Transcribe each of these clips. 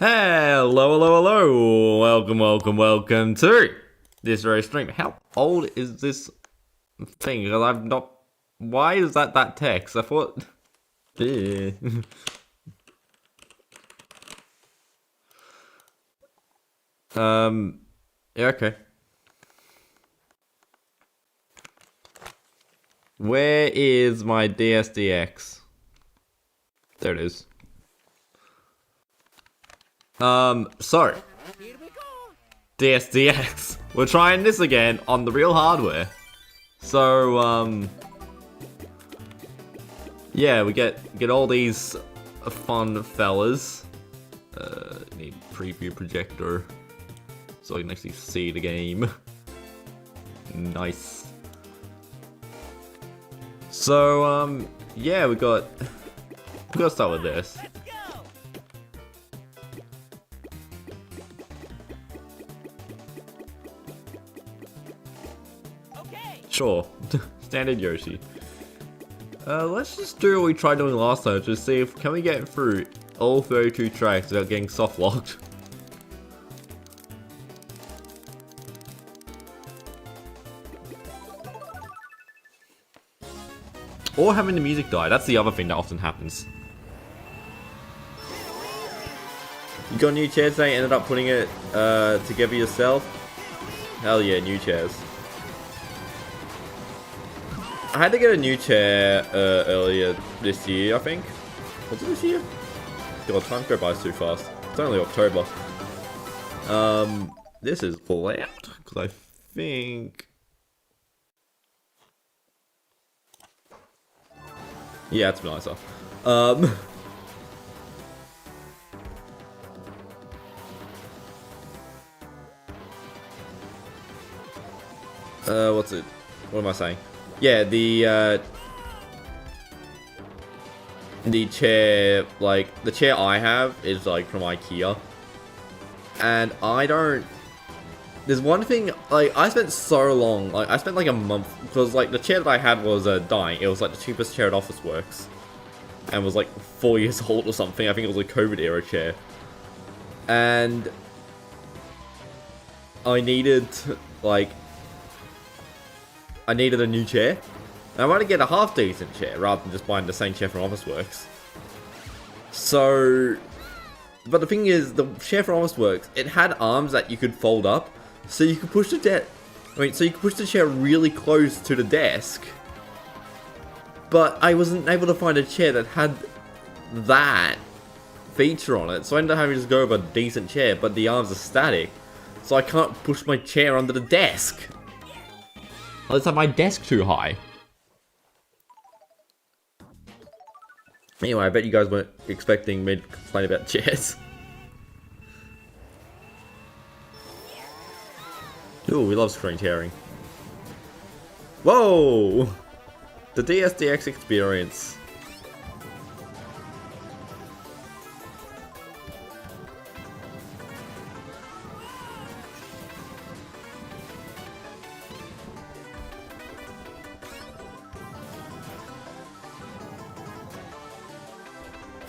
Hello. Welcome to this very stream. How old is this thing? Because I've not... Why is that text? I thought... Yeah, okay. Where is my DSDX? There it is. So DSDX. We're trying this again on the real hardware. So, yeah, we get all these fun fellas. Need preview projector so I can actually see the game. Nice. So, yeah, we gotta start with this. Sure, standard Yoshi. Let's just do what we tried doing last time, just see if can we get through all 32 tracks without getting soft locked. Or having the music die, that's the other thing that often happens. You got new chairs today, ended up putting it together yourself? Hell yeah, new chairs. I had to get a new chair earlier this year, I think. Was it this year? God, time go by too fast. It's only October. This is loud, because I think... Yeah, it's nicer. What's it? What am I saying? Yeah, the chair, like, the chair I have is, like, from IKEA. And I don't... There's one thing, like, I spent so long, like, I spent, like, a month, because, like, the chair that I had was, dying. It was, like, the cheapest chair at Officeworks. And was, like, 4 years old or something. I think it was a COVID-era chair. And... I needed, like... I needed a new chair. And I wanted to get a half-decent chair, rather than just buying the same chair from Officeworks. So... But the thing is, the chair from Officeworks, it had arms that you could fold up. So you could push the so you could push the chair really close to the desk. But I wasn't able to find a chair that had that feature on it. So I ended up having to just go with a decent chair, but the arms are static. So I can't push my chair under the desk. Let's have my desk too high. Anyway, I bet you guys weren't expecting me to complain about chairs. Ooh, we love screen tearing. Whoa! The DSDX experience.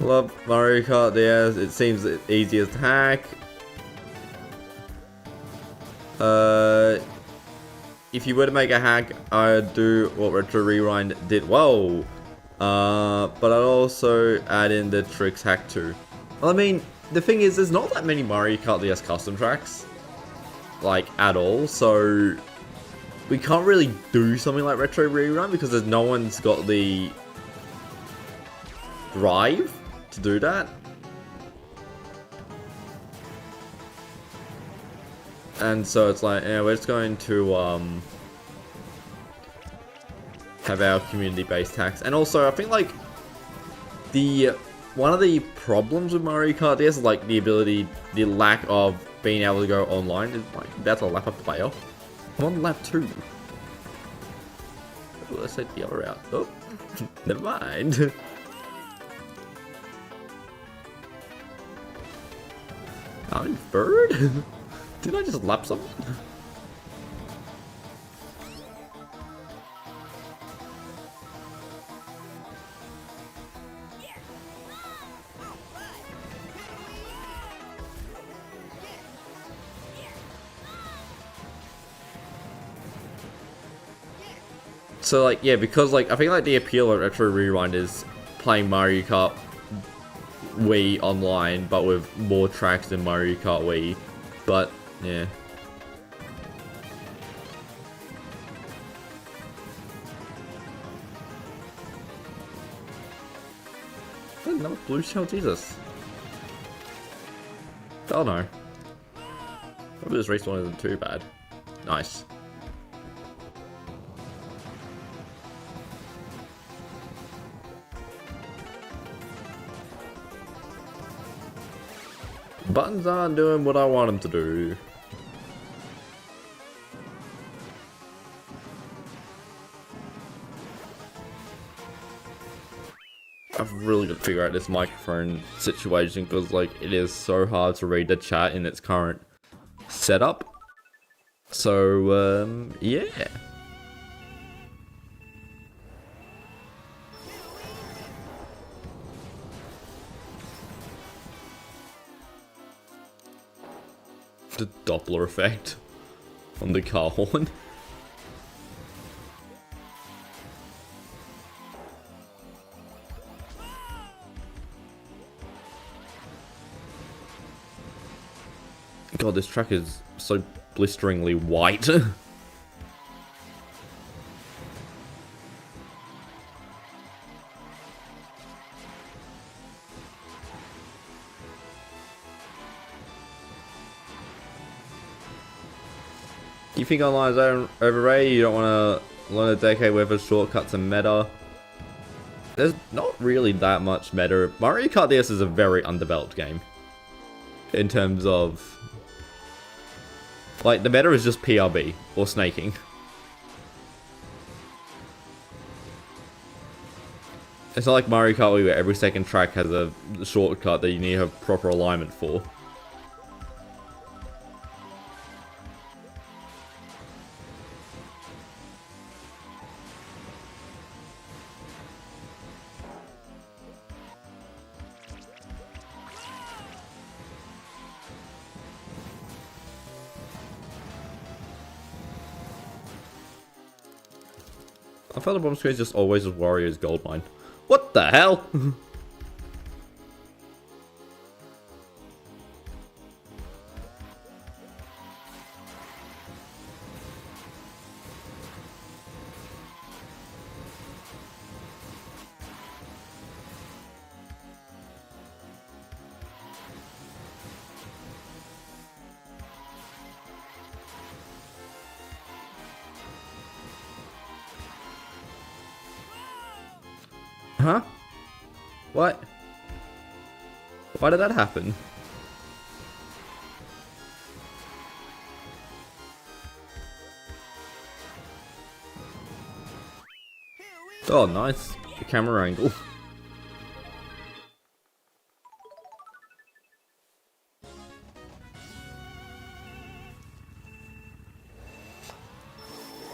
Love Mario Kart DS, it seems the easiest to hack. If you were to make a hack, I'd do what Retro Rewind did. Whoa! But I'd also add in the tricks hack too. Well, I mean, the thing is, there's not that many Mario Kart DS custom tracks. Like, at all, so... We can't really do something like Retro Rerun because there's no one's got the... drive to do that. And so it's like, yeah, we're just going to have our community-based hacks. And also, I think like one of the problems with Mario Kart DS is like the lack of being able to go online. Is like about to lap a player. I'm on lap 2. Let's take the other route. Oh, never mind. I'm bird? Did I just lap someone? So like, yeah, because like, I think like the appeal of Retro Rewind is playing Mario Kart Wii online, but with more tracks than Mario Kart Wii. But, yeah. Another blue shell, Jesus. Oh no. Probably this race one isn't too bad. Nice. Buttons aren't doing what I want them to do. I've really got to figure out this microphone situation because like it is so hard to read the chat in its current setup. So yeah. The Doppler effect on the car horn. God, this track is so blisteringly white. You think online is overrated? You don't want to learn a decade worth of shortcuts and meta? There's not really that much meta. Mario Kart DS is a very undeveloped game. In terms of... like, the meta is just PRB, or snaking. It's not like Mario Kart Wii where every second track has a shortcut that you need to have proper alignment for. I thought the bottom screen is just always with Warrior's gold mine. What the hell? Huh? What? Why did that happen? Oh, nice. The camera angle.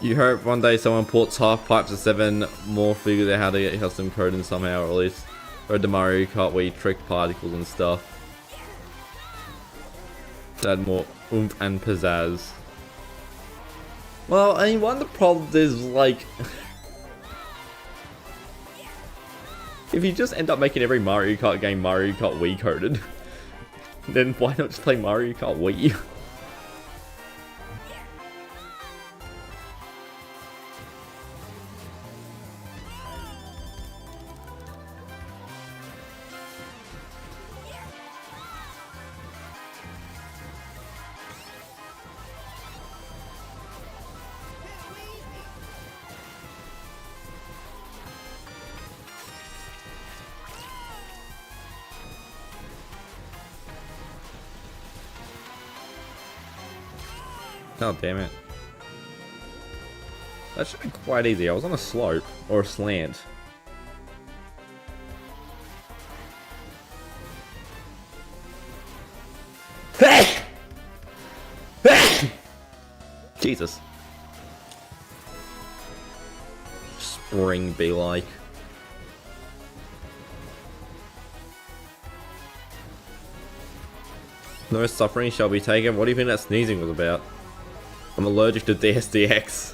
You hope one day someone ports half pipes to 7 more, figures out how to get custom coding somehow, or at least read the Mario Kart Wii trick particles and stuff. To add more oomph and pizzazz. Well, I mean, one of the problems is, like... if you just end up making every Mario Kart game Mario Kart Wii coded, then why not just play Mario Kart Wii? Oh, damn it. That should be quite easy. I was on a slope, or a slant. Jesus. Spring be like. No suffering shall be taken. What do you think that sneezing was about? I'm allergic to DSDX.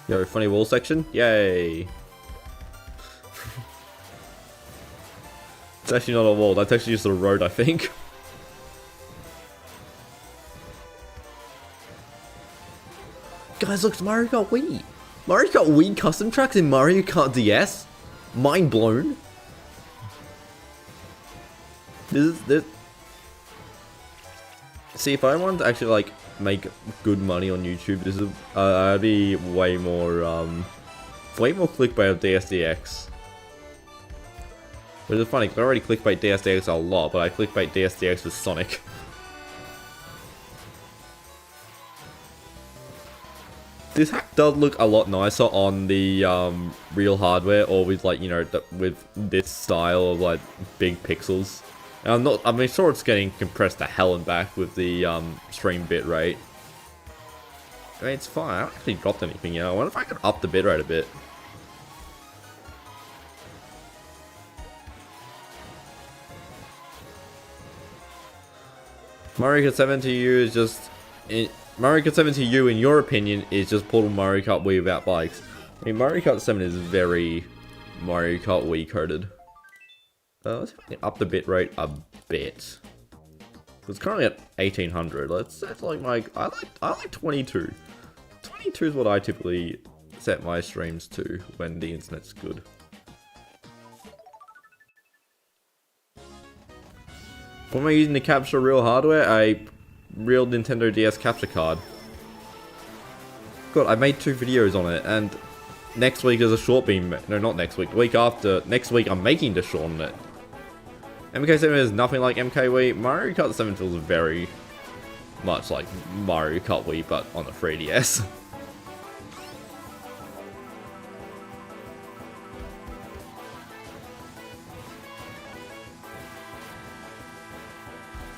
Yo, funny wall section? Yay! It's actually not a wall, that's actually just a road, I think. Guys, look, it's Mario Kart Wii! Mario Kart Wii custom tracks in Mario Kart DS? Mind blown. This. See, if I wanted to actually, like, make good money on YouTube, this is, I'd be way more clickbait of DSDX. Which is funny, because I already clickbait DSDX a lot, but I clickbait DSDX with Sonic. This hack does look a lot nicer on the real hardware, or with, like, you know, with this style of, like, big pixels. And I'm sure it's getting compressed to hell and back with the stream bitrate. I mean, it's fine. I haven't actually dropped anything yet. I wonder if I could up the bitrate a bit. Mario Kart 7 to you is just... Mario Kart 7 to you, in your opinion, is just Portable Mario Kart Wii without bikes. I mean, Mario Kart 7 is very Mario Kart Wii coded. Let's up the bitrate a bit. It's currently at 1800. Let's set like I like 22. 22 is what I typically set my streams to when the internet's good. What am I using to capture real hardware? A real Nintendo DS capture card. God, I made 2 videos on it, and next week is a short beam. No, not next week. The week after. Next week, I'm making the short on it. MK7 is nothing like MK Wii. Mario Kart 7 feels very much like Mario Kart Wii, but on the 3DS.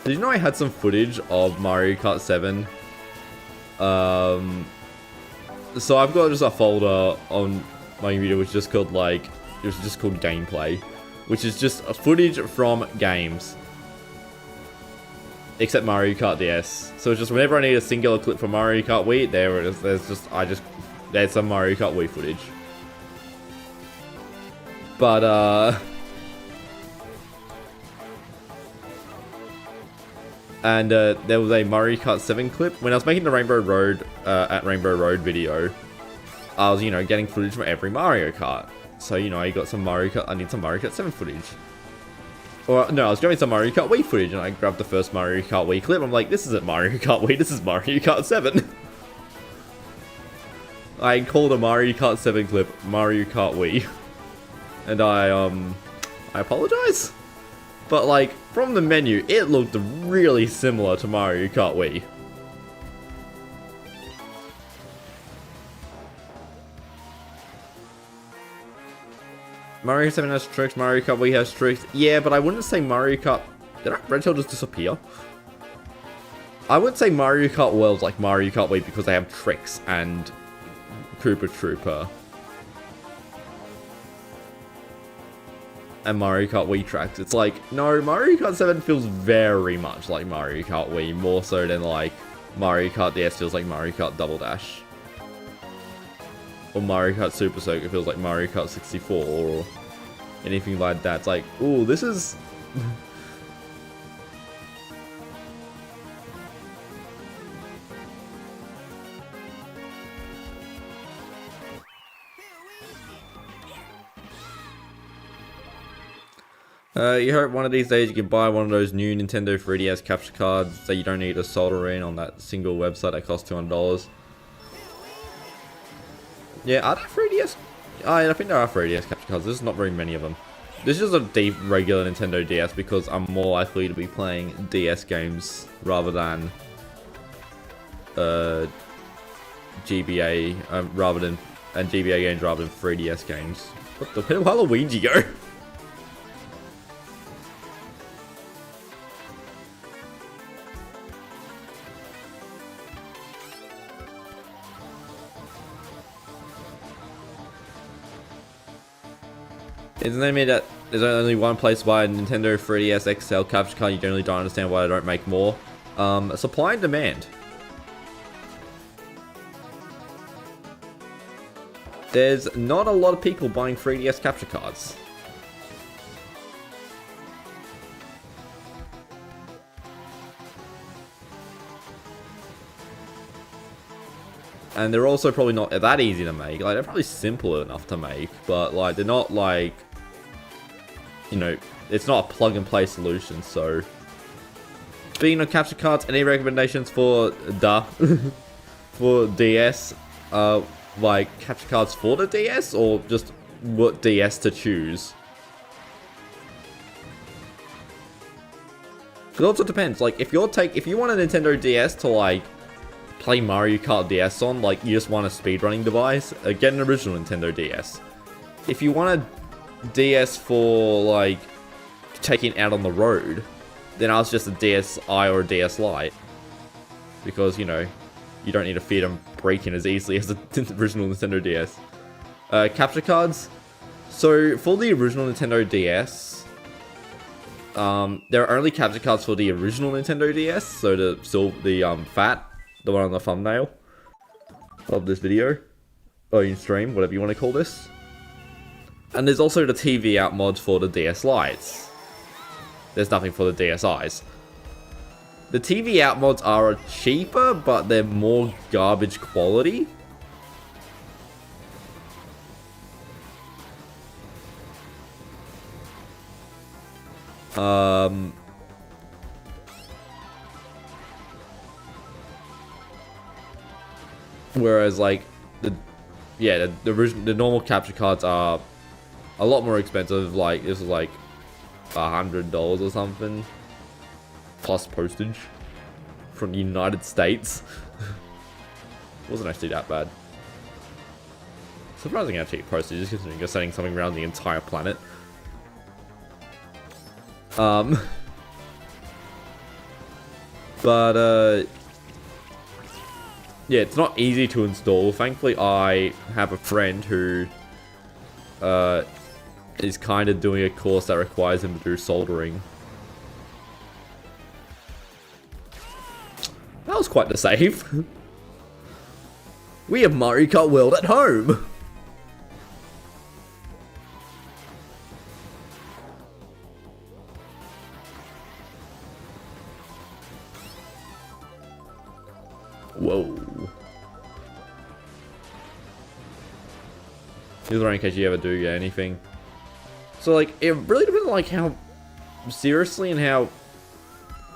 Did you know I had some footage of Mario Kart 7? So I've got just a folder on my computer which is just called like, it was just called gameplay, which is just a footage from games, except Mario Kart DS. So it's just whenever I need a singular clip from Mario Kart Wii, there it is. There's some Mario Kart Wii footage. But and there was a Mario Kart 7 clip. When I was making the Rainbow Road, at Rainbow Road video, I was, you know, getting footage from every Mario Kart. So, you know, I got some Mario Kart, I need some Mario Kart 7 footage. Or, no, I was grabbing some Mario Kart Wii footage, and I grabbed the first Mario Kart Wii clip. I'm like, this isn't Mario Kart Wii, this is Mario Kart 7. I called a Mario Kart 7 clip Mario Kart Wii. And I apologize? But, like, from the menu, it looked really similar to Mario Kart Wii. Mario 7 has tricks, Mario Kart Wii has tricks. Yeah, but I wouldn't say Mario Kart... Did Red Tail just disappear? I would say Mario Kart World's like Mario Kart Wii because they have tricks and Koopa Trooper. And Mario Kart Wii tracks. It's like, no, Mario Kart 7 feels very much like Mario Kart Wii, more so than like Mario Kart DS feels like Mario Kart Double Dash. Or Mario Kart Super Circuit feels like Mario Kart 64, or anything like that. It's like, ooh, this is... You hope one of these days you can buy one of those new Nintendo 3DS capture cards that you don't need to solder in on that single website that costs $200. Yeah, are there 3DS? I think there are 3DS capture cards. There's not very many of them. This is a deep regular Nintendo DS because I'm more likely to be playing DS games rather than GBA, and GBA games rather than 3DS games. What the hell? Where did Luigi go? Isn't it mean that there's only one place to buy a Nintendo 3DS XL capture card? You generally don't understand why they don't make more. Supply and demand. There's not a lot of people buying 3DS capture cards. And they're also probably not that easy to make. Like, they're probably simple enough to make, but like, they're not like, you know, it's not a plug and play solution. So, speaking of capture cards, any recommendations for for DS? Like capture cards for the DS, or just what DS to choose? It also depends. Like, if you want a Nintendo DS to like play Mario Kart DS on, like you just want a speedrunning device, get an original Nintendo DS. If you want a DS for like taking out on the road, then I was just a DSi or a DS Lite, because you know you don't need to feed them breaking as easily as the original Nintendo DS. Capture cards. So for the original Nintendo DS, there are only capture cards for the original Nintendo DS. So the fat, the one on the thumbnail of this video, or in stream, whatever you want to call this. And there's also the TV out mods for the DS Lites. There's nothing for the DSi's. The TV out mods are cheaper, but they're more garbage quality. Whereas like the normal capture cards are a lot more expensive. Like this is like $100 or something. Plus postage from the United States. Wasn't actually that bad. Surprising how cheap postage is, considering you're sending something around the entire planet. But yeah, it's not easy to install. Thankfully, I have a friend who is kind of doing a course that requires him to do soldering. That was quite the save. We have Mario Kart World at home. Whoa. Here's in case you ever do get anything. So like, it really depends on like how seriously and how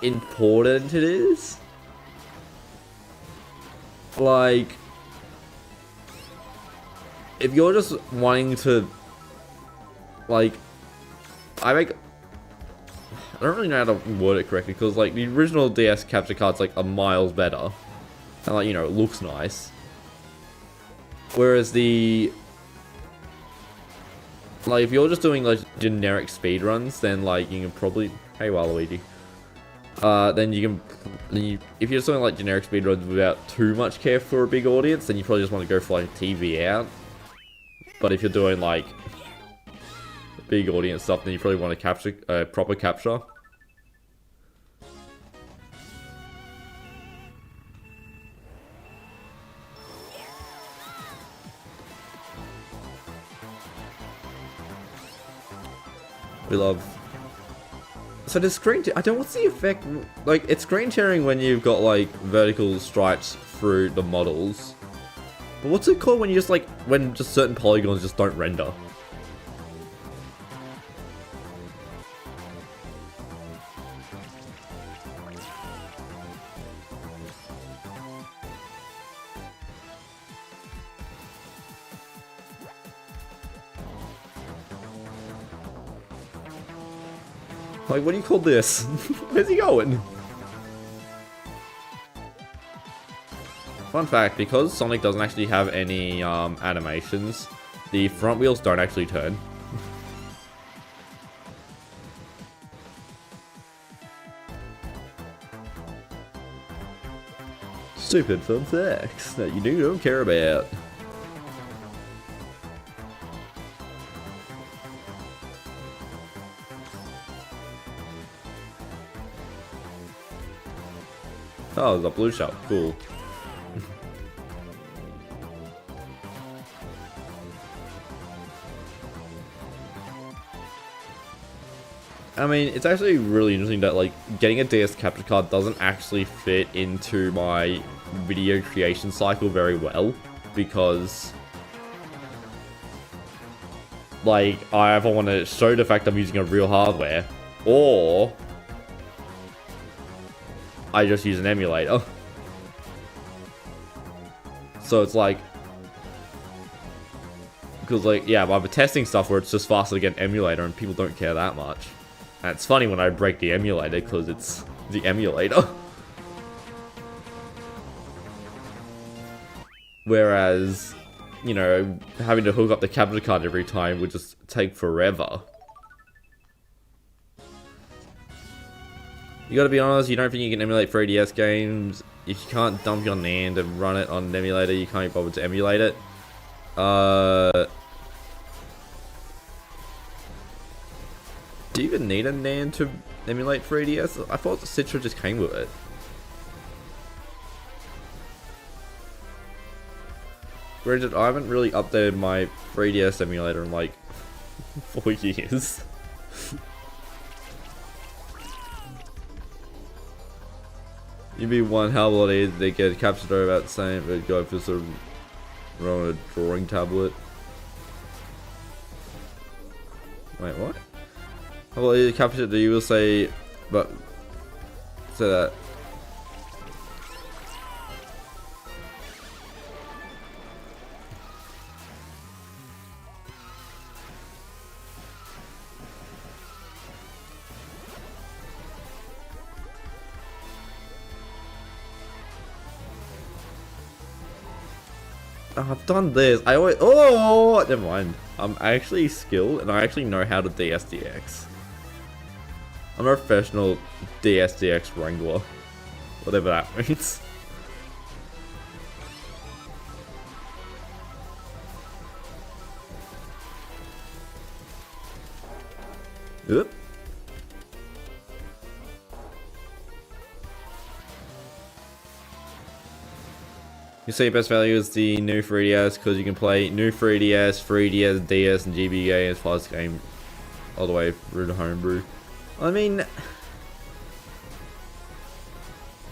important it is. Like, if you're just wanting to, like, I don't really know how to word it correctly, because like the original DS capture card's like a miles better, and like, you know, it looks nice. Whereas the, like, if you're just doing like generic speedruns, then like you can probably, hey Waluigi. Then you can, if you're just doing like generic speedruns without too much care for a big audience, then you probably just want to go for like TV out. But if you're doing like big audience stuff, then you probably want to capture proper capture. We love. So the screen, I don't, what's the effect, like, it's screen tearing when you've got, like, vertical stripes through the models. But what's it called when you just, like, when just certain polygons just don't render? Like, what do you call this? Where's he going? Fun fact, because Sonic doesn't actually have any animations, the front wheels don't actually turn. Stupid fun facts that you don't care about. Oh, there's a blue shell. Cool. I mean, it's actually really interesting that, like, getting a DS capture card doesn't actually fit into my video creation cycle very well, because, like, I either want to show the fact I'm using a real hardware, or I just use an emulator. So it's like, because, like, yeah, I'm testing stuff where it's just faster to get an emulator and people don't care that much. And it's funny when I break the emulator because it's the emulator. Whereas, you know, having to hook up the capture card every time would just take forever. You gotta be honest, you don't think you can emulate 3DS games? If you can't dump your NAND and run it on an emulator, you can't be bothered to emulate it? Do you even need a NAND to emulate 3DS? I thought the Citra just came with it. Granted, I haven't really updated my 3DS emulator in like 4 years. You'd be one hell of a lot easier to get captured over about the same, but go for sort of run on a drawing tablet. Wait, what? How about you capture it? You will say, but say that. I've done this. I always. Oh, never mind. I'm actually skilled and I actually know how to DSDX. I'm a professional DSDX wrangler. Whatever that means. Oop. You say best value is the new 3DS because you can play new 3DS, 3DS, DS, and GB games plus game all the way through the homebrew. I mean,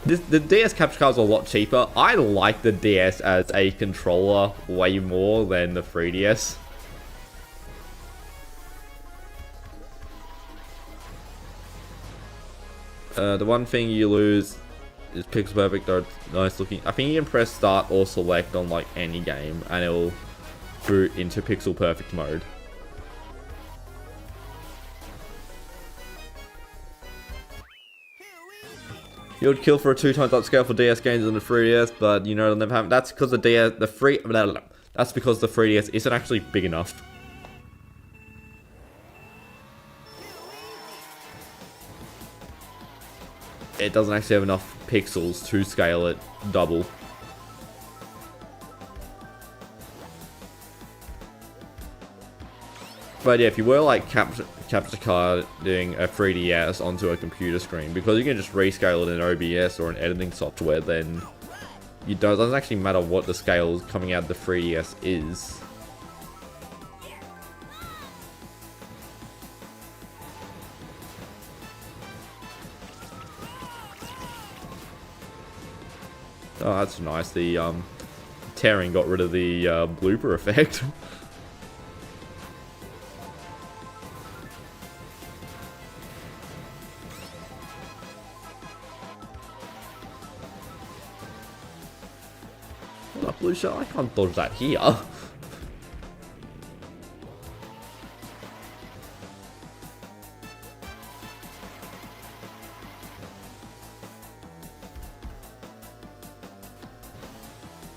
the DS capture card's a lot cheaper. I like the DS as a controller way more than the 3DS. The one thing you lose is pixel perfect, though it's nice looking. I think you can press start or select on like any game and it'll boot into pixel perfect mode. You would kill for a 2x upscale for DS games on the 3DS, but you know it'll never happen. That's because the DS, that's because the 3DS isn't actually big enough. It doesn't actually have enough pixels to scale it double. But yeah, if you were like capture carding a 3DS onto a computer screen, because you can just rescale it in OBS or an editing software, then it doesn't actually matter what the scale coming out of the 3DS is. Oh, that's nice. The tearing got rid of the blooper effect. What up, blue shell? I can't dodge that here.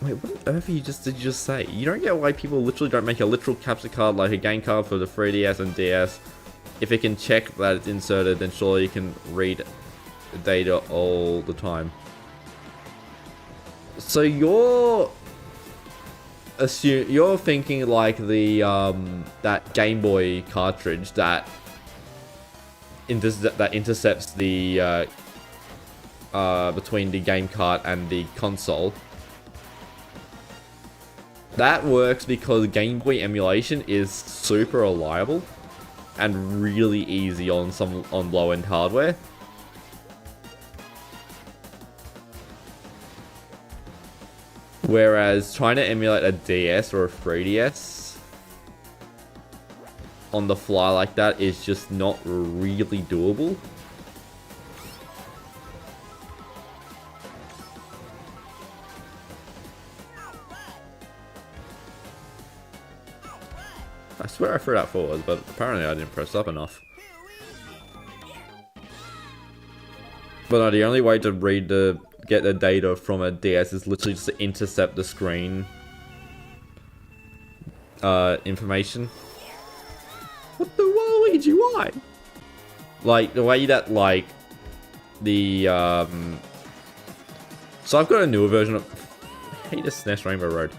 Wait, what on earth did you just say? You don't get why people literally don't make a literal capture card like a game card for the 3DS and DS. If it can check that it's inserted, then surely you can read the data all the time. So you're thinking like the that Game Boy cartridge that intercepts the between the game cart and the console. That works because Game Boy emulation is super reliable and really easy on low-end hardware. Whereas trying to emulate a DS or a 3DS on the fly like that is just not really doable. I swear I threw that forward, but apparently I didn't press up enough. But no, the only way to get the data from a DS is literally just to intercept the screen information. What the Waluigi? Why? Like the way that like the so I've got a newer version of I hate this SNES Rainbow Road.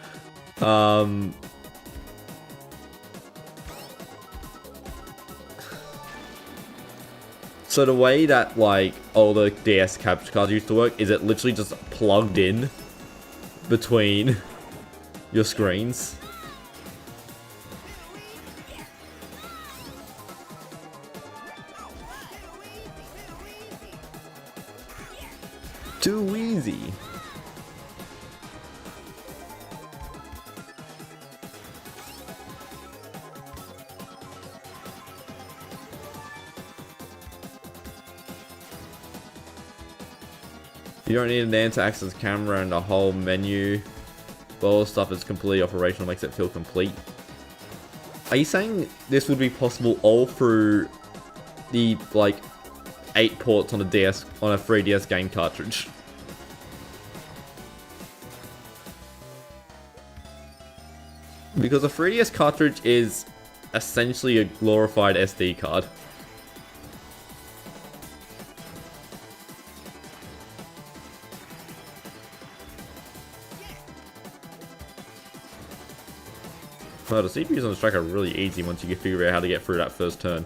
So the way that like all the DS capture cards used to work is it literally just plugged in between your screens. Too easy. You don't need an NAND to access the camera and the whole menu. But all the stuff is completely operational, makes it feel complete. Are you saying this would be possible all through the, like, 8 ports on a DS, on a 3DS game cartridge? Because a 3DS cartridge is essentially a glorified SD card. No, the CPUs on this track are really easy once you can figure out how to get through that first turn.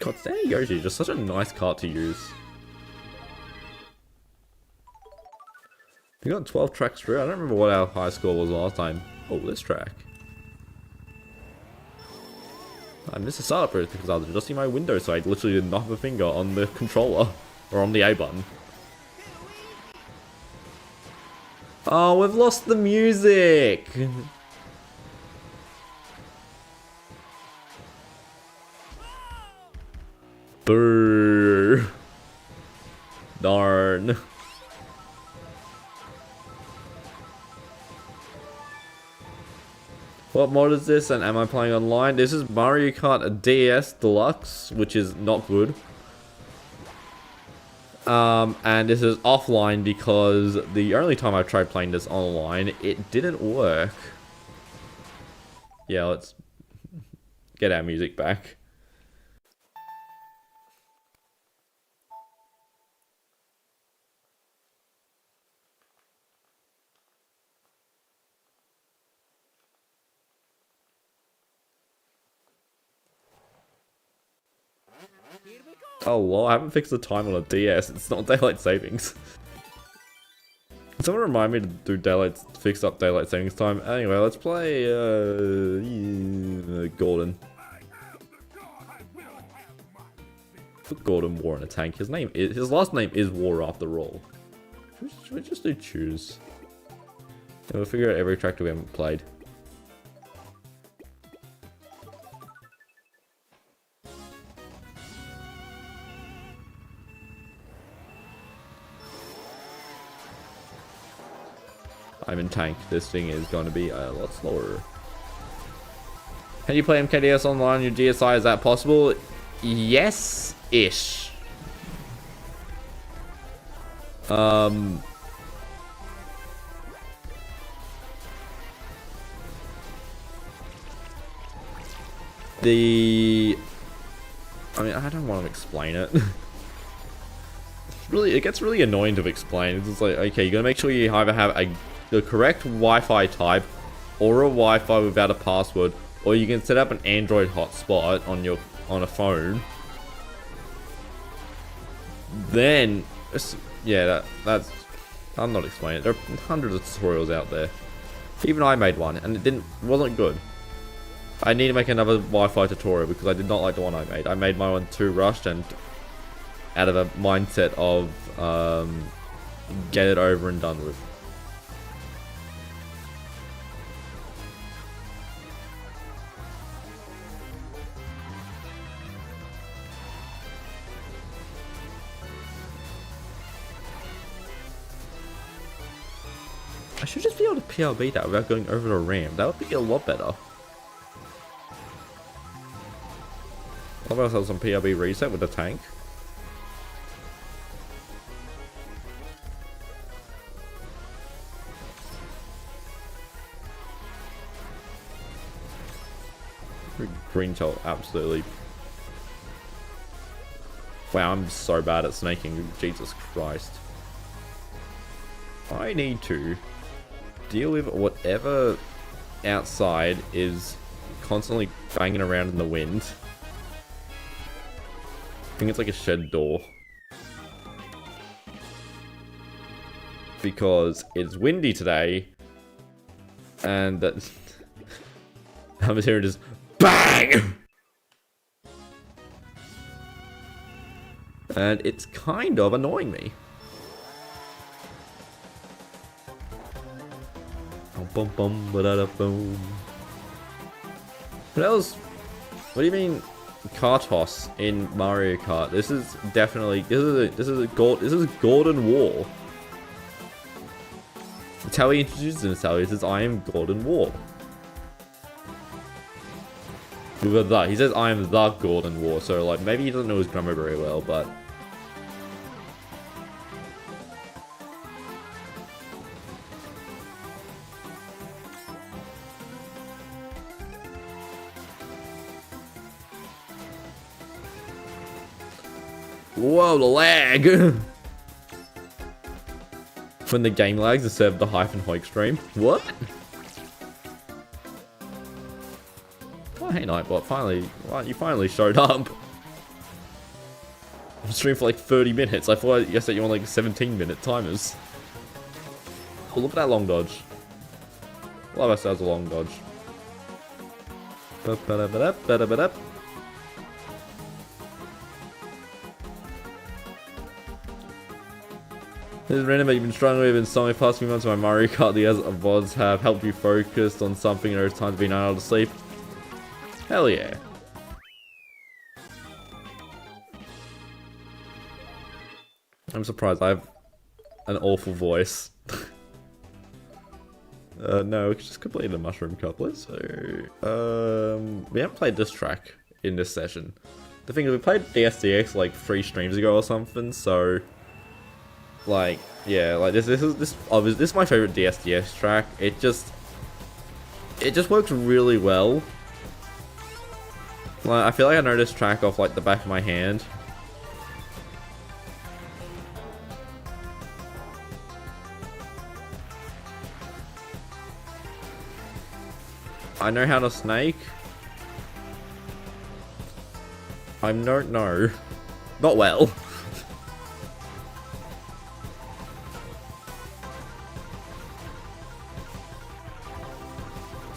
God, Sandy Yoshi is just such a nice cart to use. We got 12 tracks through. I don't remember what our high score was last time. Oh, this track. I missed the startup first because I was adjusting my window, so I literally did not have a finger on the controller or on the A button. Oh, we've lost the music! Boo! Darn. What mod is this and am I playing online? This is Mario Kart DS Deluxe, which is not good. And this is offline because the only time I tried playing this online, it didn't work. Yeah, let's get our music back. Oh well, I haven't fixed the time on a DS. It's not daylight savings. Someone remind me to do fix up daylight savings time. Anyway, let's play Gordon. Put Gordon War in a tank. His last name is War after all. Should we just do choose? And we'll figure out every track that we haven't played. I'm in tank. This thing is going to be a lot slower. Can you play MKDS online on your GSI? Is that possible? Yes. Ish. I mean, I don't want to explain it. Really, it gets really annoying to explain. It's just like, okay, you gotta make sure you either have the correct Wi-Fi type, or a Wi-Fi without a password, or you can set up an Android hotspot on a phone. Then, yeah, that's. I'm not explaining it. There are hundreds of tutorials out there. Even I made one, and it wasn't good. I need to make another Wi-Fi tutorial because I did not like the one I made. I made my one too rushed and out of a mindset of get it over and done with. I should just be able to PRB that without going over the ramp. That would be a lot better. I'll have ourselves some PRB reset with the tank. Green tail, absolutely. Wow, I'm so bad at snaking. Jesus Christ. I need to deal with whatever outside is constantly banging around in the wind. I think it's like a shed door. Because it's windy today. And that I'm hearing just BANG! And it's kind of annoying me. Bum bum ba da da boom. What else? What do you mean car toss in Mario Kart? This is definitely this is Golden War. It's how he introduces himself. He says, "I am Golden War." With that, he says, "I am the Golden War." So like maybe he doesn't know his grammar very well, but. Whoa, the lag! When the game lags instead of the Hyphen Hoik stream. What? Oh, hey Nightbot, finally, well, you finally showed up. I'm streaming for like 30 minutes. I thought you said you want like 17-minute timers. Oh, look at that long dodge. Love ourselves a long dodge. This is random, but you've been struggling with in so many past few months. My Mario Kart DS VODs have helped you focus on something and there's time to be not able to sleep. Hell yeah. I'm surprised I have an awful voice. No, we just completed a mushroom couplet, so we haven't played this track in this session. The thing is, we played DSDX like 3 streams ago or something, so like, yeah, like this is my favorite DSDS track. It just works really well. Like, I feel like I know this track off like the back of my hand. I know how to snake. I don't know. Not well.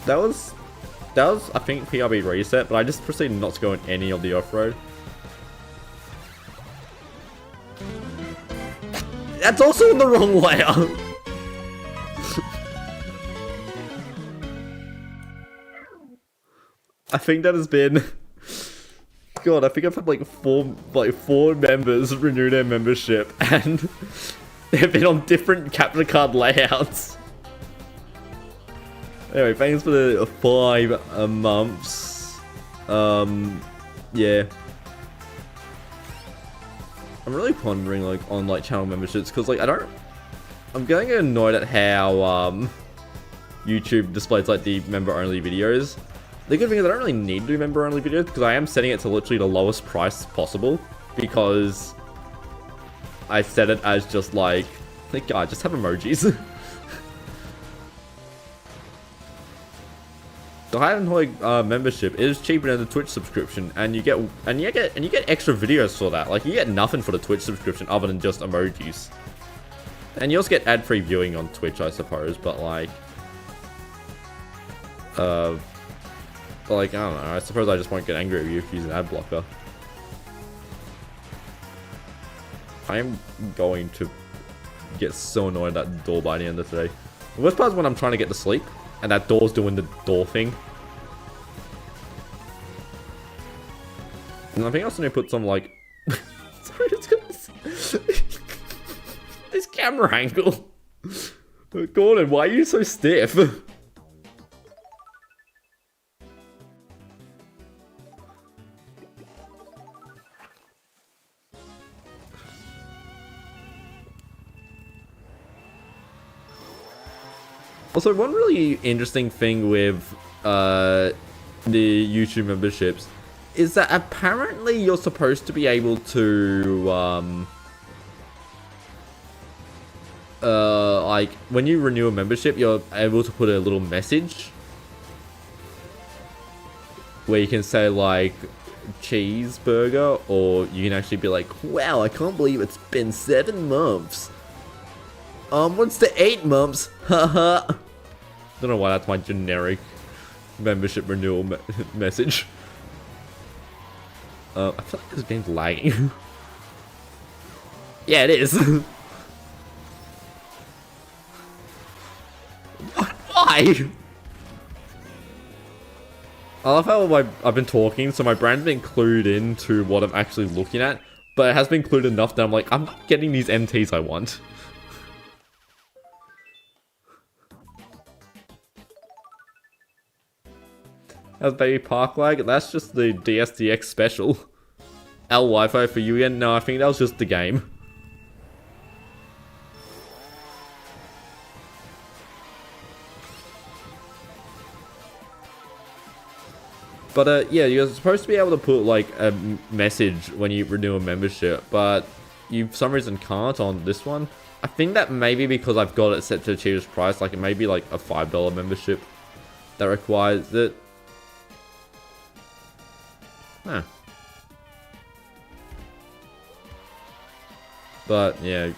That was, I think, PRB reset, but I just proceeded not to go in any of the off-road. That's also in the wrong layout. I think that has been... God, I think I've had like four members renew their membership, and they've been on different capture card layouts. Anyway, thanks for the 5 months. Yeah. I'm really pondering like on like channel memberships because like I'm getting annoyed at how YouTube displays like the member only videos. The good thing is I don't really need to do member only videos because I am setting it to literally the lowest price possible because I set it as just like God, just have emojis. The Hyphen membership is cheaper than the Twitch subscription, and you get extra videos for that. Like you get nothing for the Twitch subscription other than just emojis, and you also get ad-free viewing on Twitch, I suppose. But like, I don't know. I suppose I just won't get angry at you if you use an ad blocker. I am going to get so annoyed at that door by the end of today. The worst part is when I'm trying to get to sleep. And that door's doing the door thing. And I think I also need to put some like... Sorry, it's got this camera angle. Gordon, why are you so stiff? Also, one really interesting thing with the YouTube memberships is that apparently you're supposed to be able to, like, when you renew a membership, you're able to put a little message where you can say, like, cheeseburger, or you can actually be like, wow, I can't believe it's been 7 months. What's the 8 months? Haha. Don't know why that's my generic membership renewal message. I feel like this game's lagging. Yeah, it is. Why? I love how I've been talking, so my brain's been clued into what I'm actually looking at, but it has been clued enough that I'm like, I'm not getting these MTs I want. How's Baby Park lag? That's just the DSDX special. L Wi-Fi for you again? No, I think that was just the game. But yeah, you're supposed to be able to put like a message when you renew a membership, but you for some reason can't on this one. I think that maybe because I've got it set to the cheapest price, like it may be like a $5 membership that requires it. Huh. But yeah,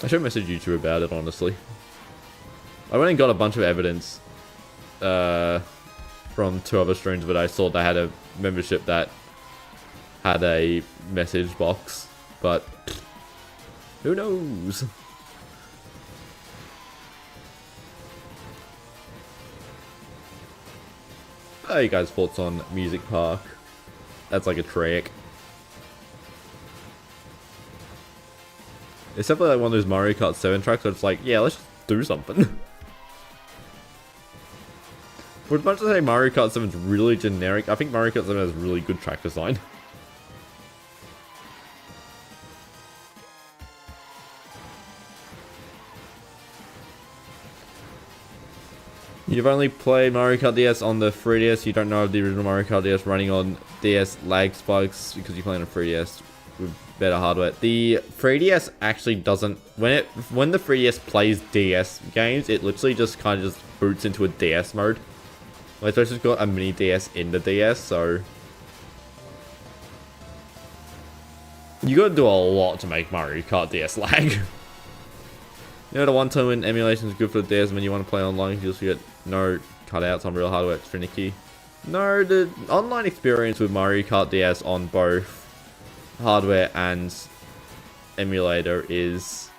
I should message YouTube about it, honestly. I went and got a bunch of evidence from 2 other streams, but I saw they had a membership that had a message box, but who knows? How are you guys' thoughts on Music Park? That's like a track. It's definitely like one of those Mario Kart 7 tracks where it's like, yeah, let's just do something. For as much as I say Mario Kart 7 is really generic, I think Mario Kart 7 has really good track design. You've only played Mario Kart DS on the 3DS, you don't know of the original Mario Kart DS running on DS lag spikes because you play on a 3DS with better hardware. The 3DS actually doesn't, when the 3DS plays DS games, it literally just kind of just boots into a DS mode. Like it's just got a mini DS in the DS, so you gotta do a lot to make Mario Kart DS lag. You know, the one time when emulation is good for the DS, when you want to play online, you just get no cutouts on real hardware, it's finicky. No, the online experience with Mario Kart DS on both hardware and emulator is...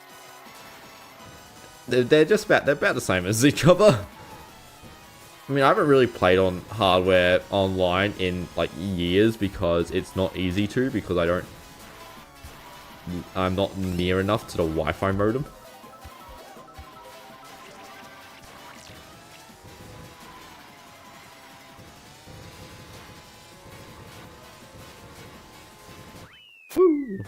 They're about the same as each other. I mean, I haven't really played on hardware online in like years because it's not easy to, because I'm not near enough to the Wi-Fi modem. Woo! Ooh.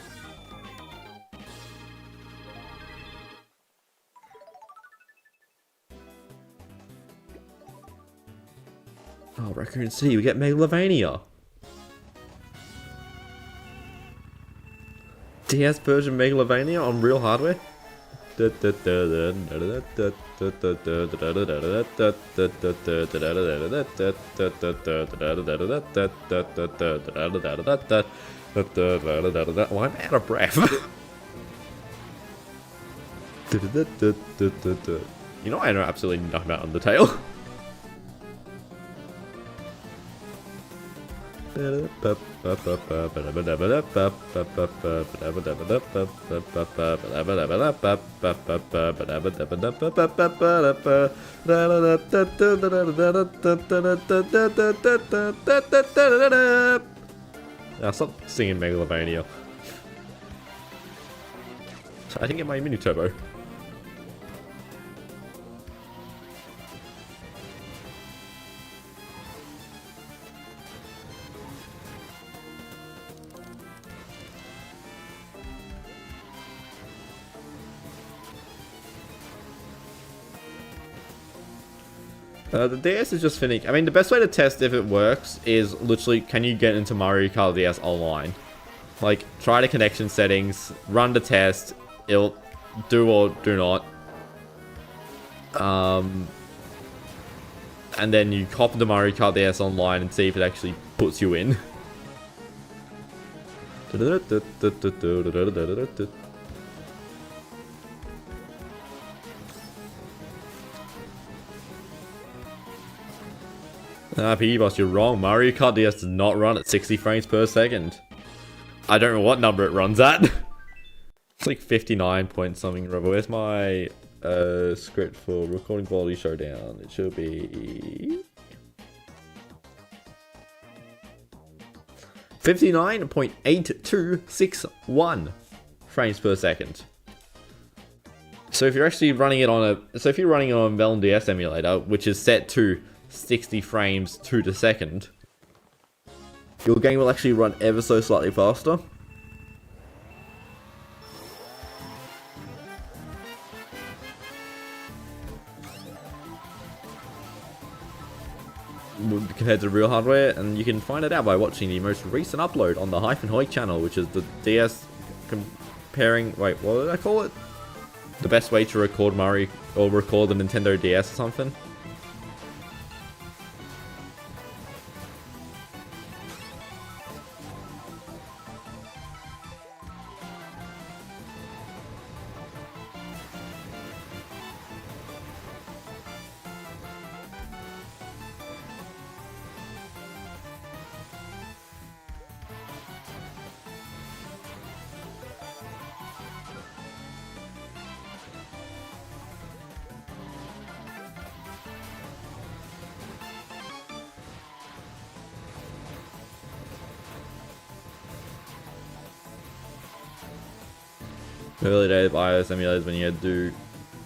Oh, Raccoon City, we get Megalovania. DS version Megalovania on real hardware? Oh, I'm out of breath. You know I know absolutely nothing about Undertale. Now stop singing Megalovania. I didn't get my mini turbo. The DS is just finished. I mean, the best way to test if it works is literally, can you get into Mario Kart DS online? Like, try the connection settings, run the test, it'll do or do not. And then you hop into Mario Kart DS online and see if it actually puts you in. P-Boss, you're wrong. Mario Kart DS does not run at 60 frames per second. I don't know what number it runs at. It's like 59 point something. Where's my script for recording quality showdown? It should be 59.8261 frames per second. So if you're actually running it on if you're running it on a Melbourne DS emulator, which is set to 60 frames to the second, your game will actually run ever so slightly faster. Compared to real hardware, and you can find it out by watching the most recent upload on the Hyphen channel, which is the DS comparing, wait, what did I call it? The best way to record Mario, or record the Nintendo DS or something. Early days of iOS emulators when you had to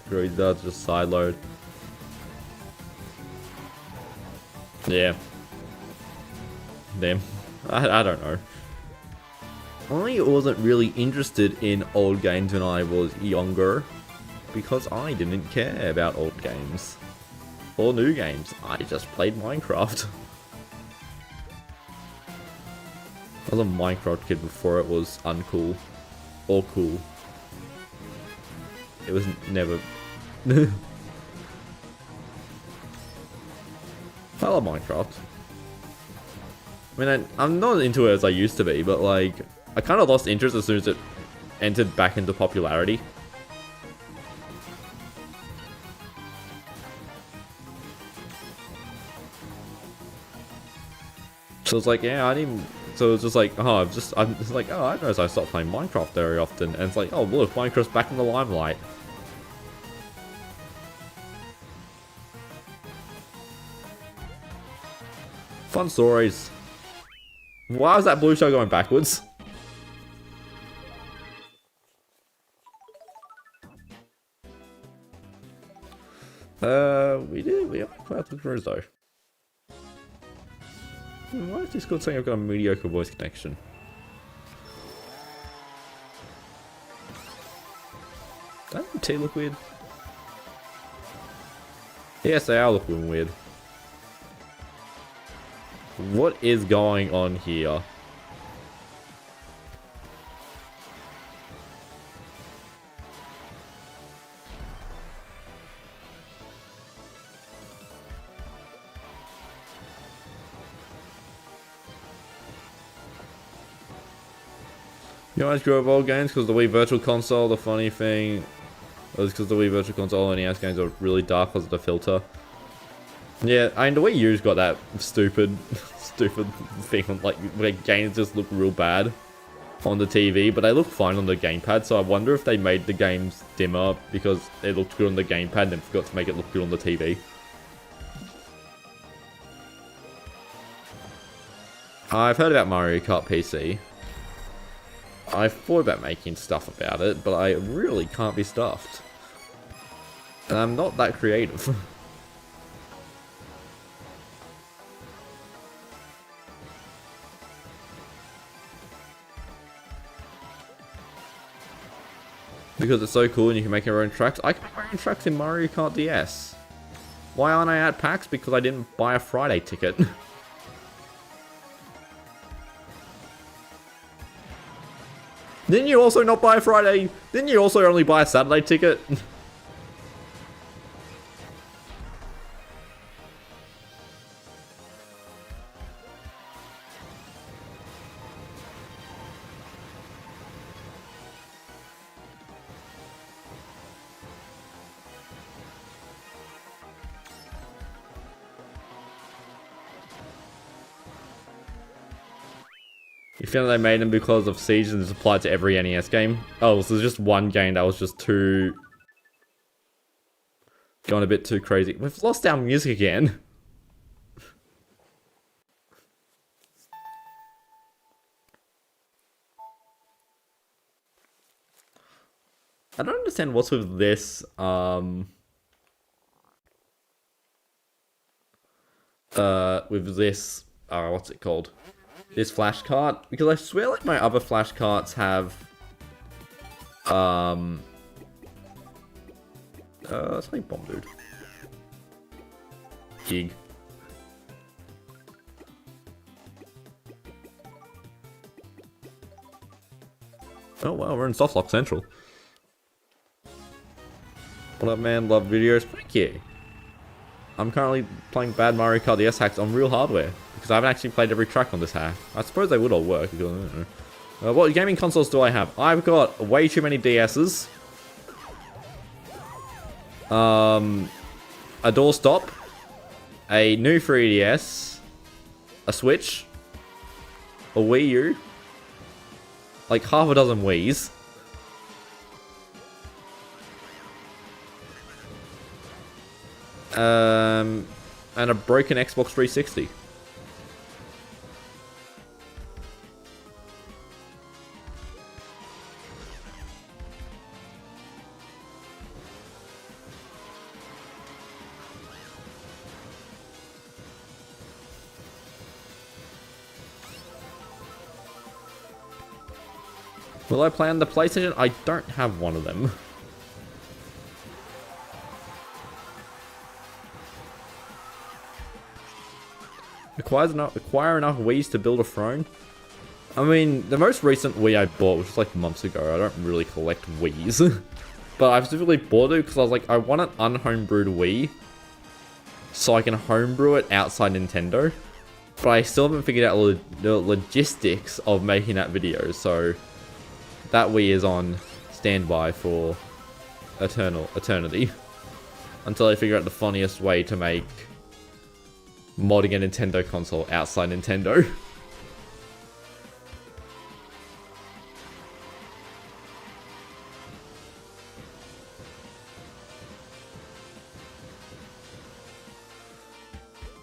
do just sideload. Yeah. Damn. I don't know. I wasn't really interested in old games when I was younger because I didn't care about old games or new games. I just played Minecraft. I was a Minecraft kid before it was uncool or cool. It was never. I love Minecraft. I mean, I'm not into it as I used to be, but like, I kind of lost interest as soon as it entered back into popularity. So it's like, yeah, I didn't. So it's just like, oh, I'm just like, oh, I noticed I stopped playing Minecraft very often, and it's like, oh, look, Minecraft's back in the limelight. Fun stories. Why was that blue shell going backwards? We have Cloud to Cruise though. Why is Discord saying I've got a mediocre voice connection? they look weird? Yes, they are looking weird. What is going on here? You guys grow up old games because the Wii Virtual Console, the funny thing was because the Wii Virtual Console and NES games are really dark because of the filter. Yeah, I mean the Wii U's got that stupid thing on, like, where games just look real bad on the TV, but they look fine on the gamepad, so I wonder if they made the games dimmer because it looked good on the gamepad and then forgot to make it look good on the TV. I've heard about Mario Kart PC. I thought about making stuff about it, but I really can't be stuffed. And I'm not that creative. Because it's so cool and you can make your own tracks. I can make my own tracks in Mario Kart DS. Why aren't I at PAX? Because I didn't buy a Friday ticket. Didn't you also not buy a Friday? Didn't you also only buy a Saturday ticket? You found they made them because of Siege and it's applied to every NES game? Oh, so there's just one game that was just too... going a bit too crazy. We've lost our music again. I don't understand what's with this, what's it called? This flash cart, because I swear like my other flash carts have let's make bomb dude. Gig. Oh wow, we're in Softlock Central. What up man, love videos, thank you. I'm currently playing bad Mario Kart DS hacks on real hardware. Because I haven't actually played every track on this hack. I suppose they would all work. Because, I don't know. What gaming consoles do I have? I've got way too many DS's. A doorstop. A new 3DS. A Switch. A Wii U. Like half a dozen Wii's. And a broken Xbox 360. Will I play on the PlayStation? I don't have one of them. Acquire enough Wii's to build a throne? I mean, the most recent Wii I bought, which was like months ago, I don't really collect Wii's. But I specifically bought it because I was like, I want an unhomebrewed Wii. So I can homebrew it outside Nintendo. But I still haven't figured out the logistics of making that video, so... that Wii is on standby for eternity. Until I figure out the funniest way to make modding a Nintendo console outside Nintendo.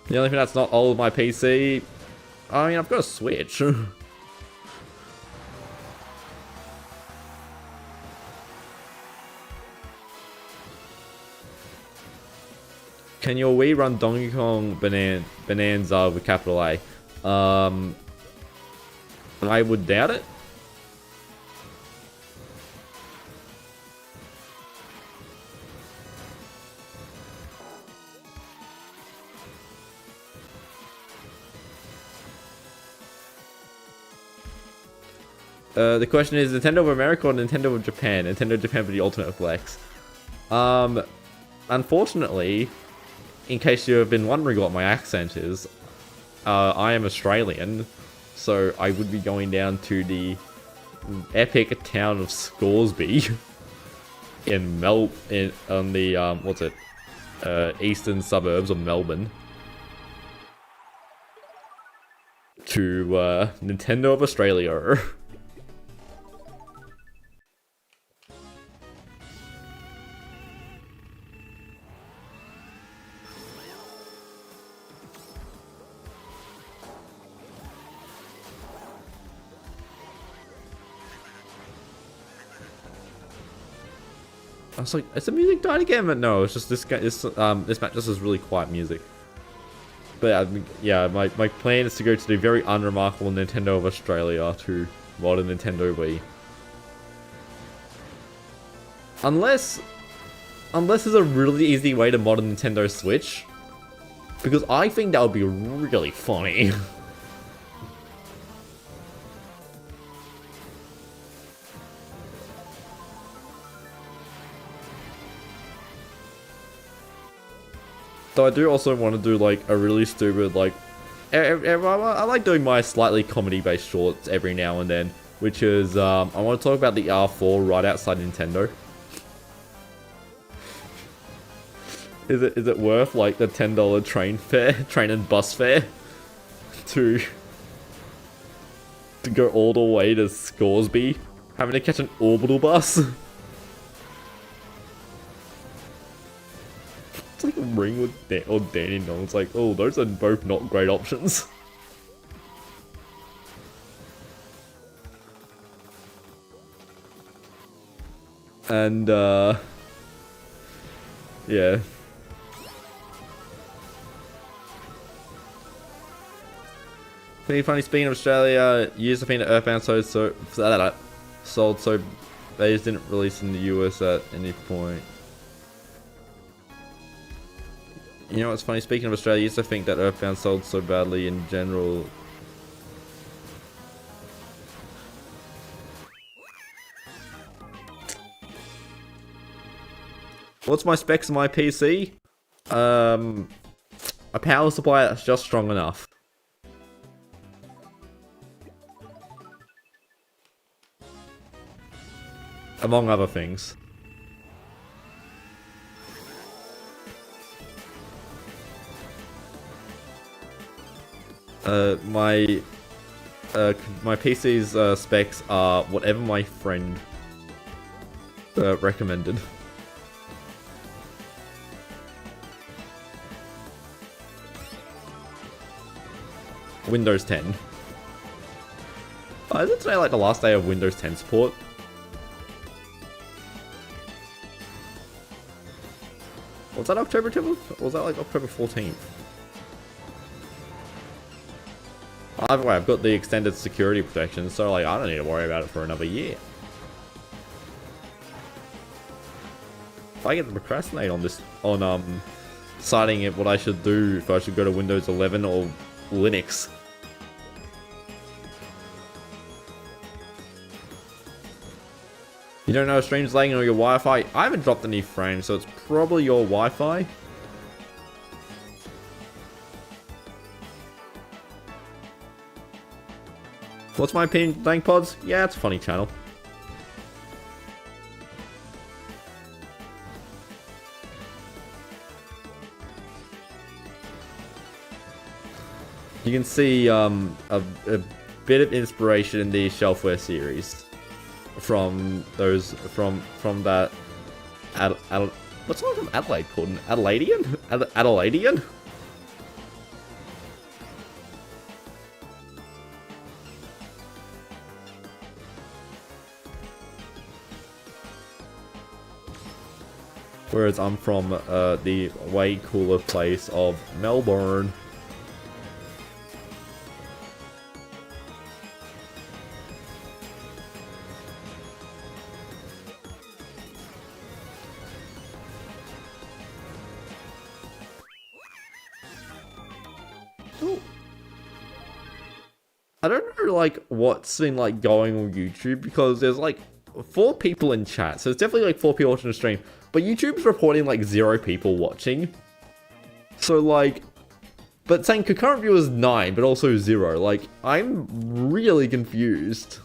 The only thing that's not old my PC, I mean, I've got a Switch. Can your Wii run Donkey Kong Bonanza with capital A? I would doubt it. The question is Nintendo of America or Nintendo of Japan? Nintendo of Japan for the ultimate flex. Unfortunately, in case you have been wondering what my accent is, I am Australian, so I would be going down to the epic town of Scoresby in on the eastern suburbs of Melbourne to Nintendo of Australia. I was like, is the music died again? But no, it's just this guy. This map just has really quiet music. But yeah, my plan is to go to the very unremarkable Nintendo of Australia to modern Nintendo Wii. Unless there's a really easy way to mod a Nintendo Switch, because I think that would be really funny. So I do also want to do like a really stupid like, I like doing my slightly comedy-based shorts every now and then, which is I want to talk about the R4 right outside Nintendo. Is it worth like the $10 train and bus fare to go all the way to Scoresby, having to catch an orbital bus? It's like a ring with Danny Dong. It's like, oh, those are both not great options. And, yeah. Pretty funny, speaking of Australia, years have been Earthbound sold so they just didn't release in the US at any point. You know what's funny? Speaking of Australia, I used to think that Earthbound sold so badly in general. What's my specs on my PC? A power supply that's just strong enough. Among other things. My PC's specs are whatever my friend recommended. Windows 10. Isn't today like the last day of Windows 10 support? Was that October 10th? Or was that like October 14th? Either way, I've got the extended security protection, so like I don't need to worry about it for another year. If I get to procrastinate on this, deciding what I should do, if I should go to Windows 11 or Linux. You don't know if stream's lagging on your Wi-Fi? I haven't dropped any frames, so it's probably your Wi-Fi. What's my opinion, Dank Pods? Yeah, it's a funny channel. You can see a bit of inspiration in the Shelfware series from those from that what's one from Adelaide called? An Adelaidean? Adelaidean? Whereas I'm from the way cooler place of Melbourne. I don't know, like, what's been, like, going on YouTube, because there's, like, 4 people in chat, so it's definitely, like, 4 people watching the stream, but YouTube's reporting, like, 0 people watching. So, like, but saying concurrent viewers 9, but also 0, like, I'm really confused.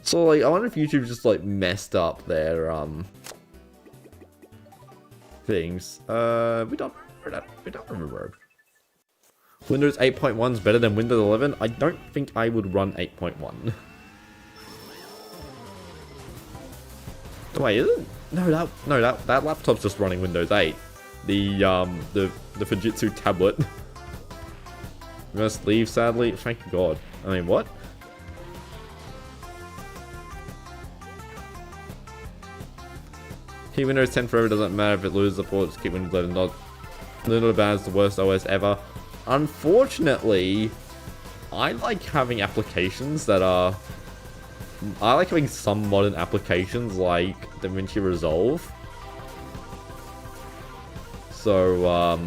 So, like, I wonder if YouTube just, like, messed up their, things. We don't remember. Windows 8.1 is better than Windows 11? I don't think I would run 8.1. Wait, is it? No, that laptop's just running Windows 8. The Fujitsu tablet. We must leave, sadly. Thank God. I mean, what? Keep Windows 10 forever, doesn't matter if it loses support, just keep Windows 11. Not Linux bad is the worst OS ever. Unfortunately, I like having applications that are... I like having some modern applications like DaVinci Resolve. So,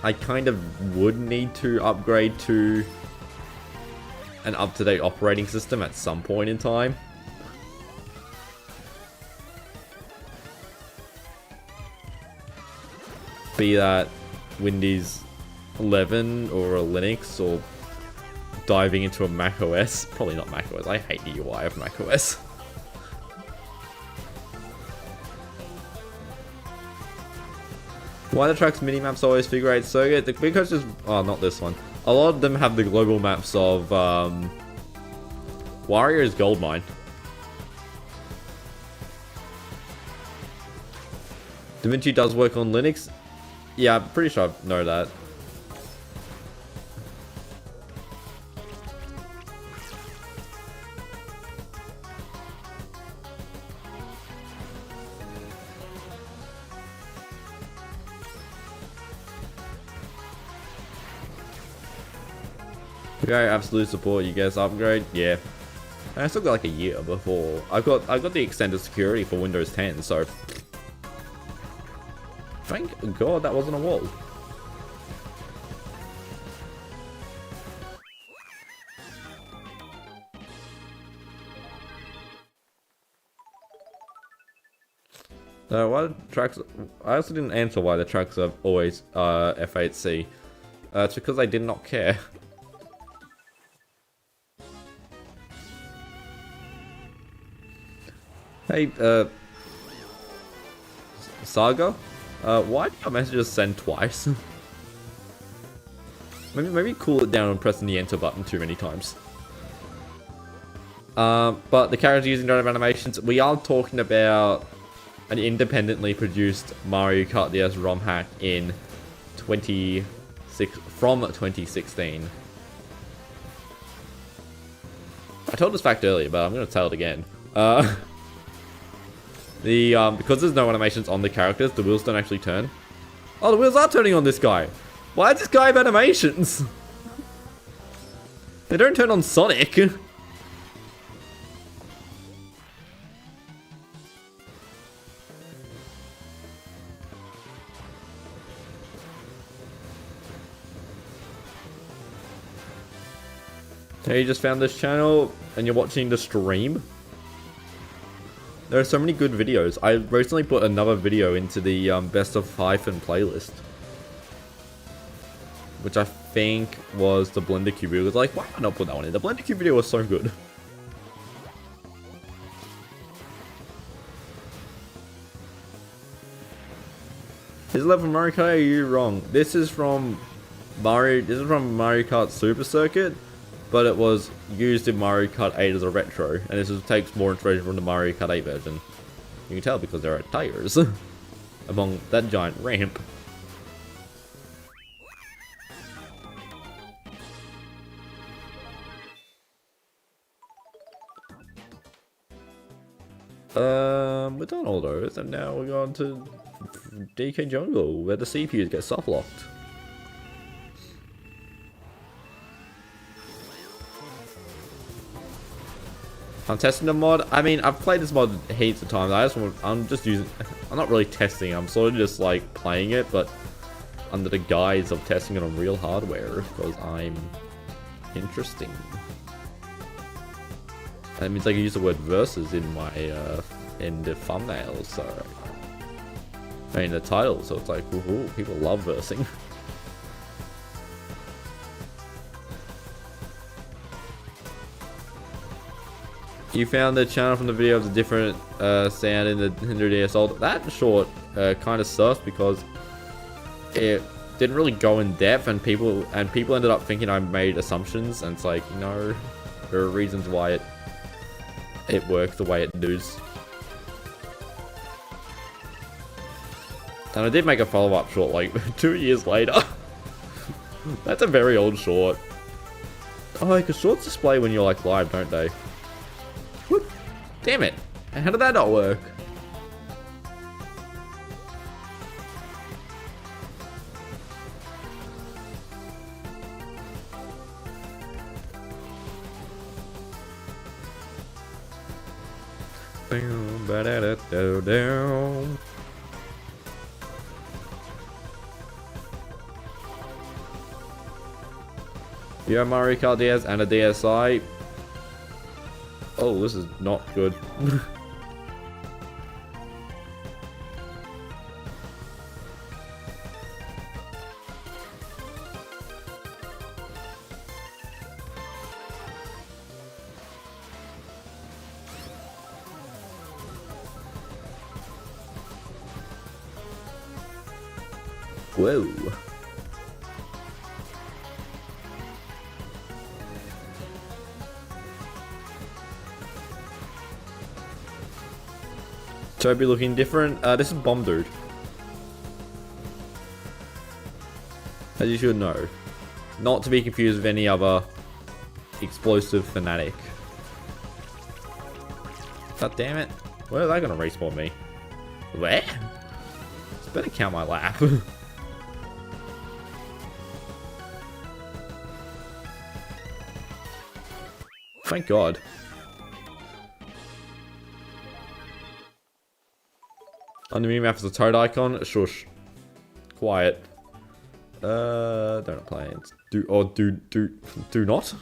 I kind of would need to upgrade to an up-to-date operating system at some point in time. Be that Windows 11 or a Linux or diving into a Mac OS. Probably not Mac OS. I hate the UI of Mac OS. Why the track's mini-maps always figure 8 circuit? The big is... Oh, not this one. A lot of them have the global maps of Warrior's Goldmine. DaVinci does work on Linux. Yeah, I'm pretty sure I know that. Okay, absolute support. You guys upgrade? Yeah. I still got like a year before. I got the extended security for Windows 10, so thank God that wasn't a wall. Why the tracks... I also didn't answer why the tracks are always F8C. It's because I did not care. Hey, Saga? Why do your messages send twice? maybe cool it down on pressing the enter button too many times. But the characters using dynamic animations, we are talking about an independently produced Mario Kart DS ROM hack in from 2016. I told this fact earlier, but I'm going to tell it again. Because there's no animations on the characters, the wheels don't actually turn. Oh, the wheels are turning on this guy. Why does this guy have animations? They don't turn on Sonic. Hey, you just found this channel and you're watching the stream? There are so many good videos. I recently put another video into the best of Hyphen playlist, which I think was the Blender Cube video. It was like, why not put that one in? The Blender Cube video was so good. Is 11 Mario Kart? Are you wrong? This is from Mario Kart Super Circuit, but it was used in Mario Kart 8 as a retro, and this takes more inspiration from the Mario Kart 8 version. You can tell because there are tires among that giant ramp. We're done all those, and now we're going to DK Jungle, where the CPUs get soft locked. I'm testing the mod. I mean, I've played this mod heaps of times. I'm not really testing. I'm sort of just like playing it, but under the guise of testing it on real hardware because I'm interesting. That means I can use the word versus in my in the thumbnail, so I mean the title. So it's like, ooh, people love versing. You found the channel from the video of the different sound in the Nintendo DS old. That short kind of sucks because it didn't really go in depth, and people ended up thinking I made assumptions, and it's like, no, there are reasons why it works the way it does. And I did make a follow-up short like 2 years later. That's a very old short. Oh, because shorts display when you're like live, don't they? Whoop. Damn it. How did that not work? You have Mario Kart DS and a DSi. Oh, this is not good. Whoa. Toby looking different. This is Bomb Dude. As you should know. Not to be confused with any other explosive fanatic. God damn it. Where are they gonna respawn me? Where? Just better count my lap. Thank God. On the mini map is a toad icon. Shush. Quiet. Donut planes. Do not.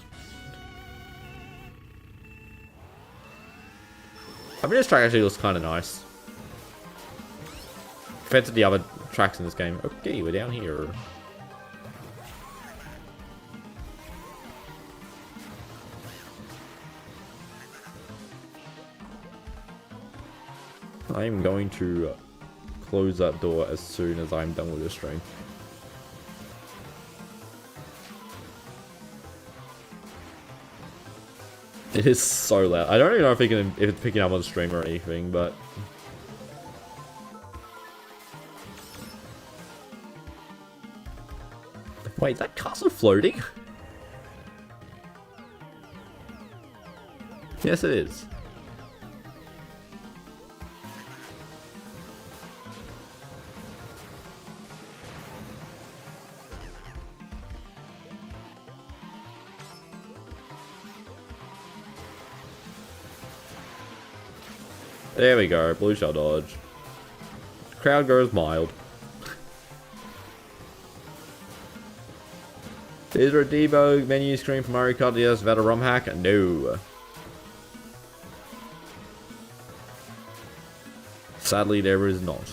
I mean, this track actually looks kind of nice compared to the other tracks in this game. Okay, we're down here. I'm going to close that door as soon as I'm done with this stream. It is so loud. I don't even know if it's picking up on stream or anything, but wait, is that castle floating? Yes, it is. There we go, blue shell dodge. Crowd goes mild. Is there a debug menu screen for Mario Kart DS without a ROM hack? No. Sadly, there is not.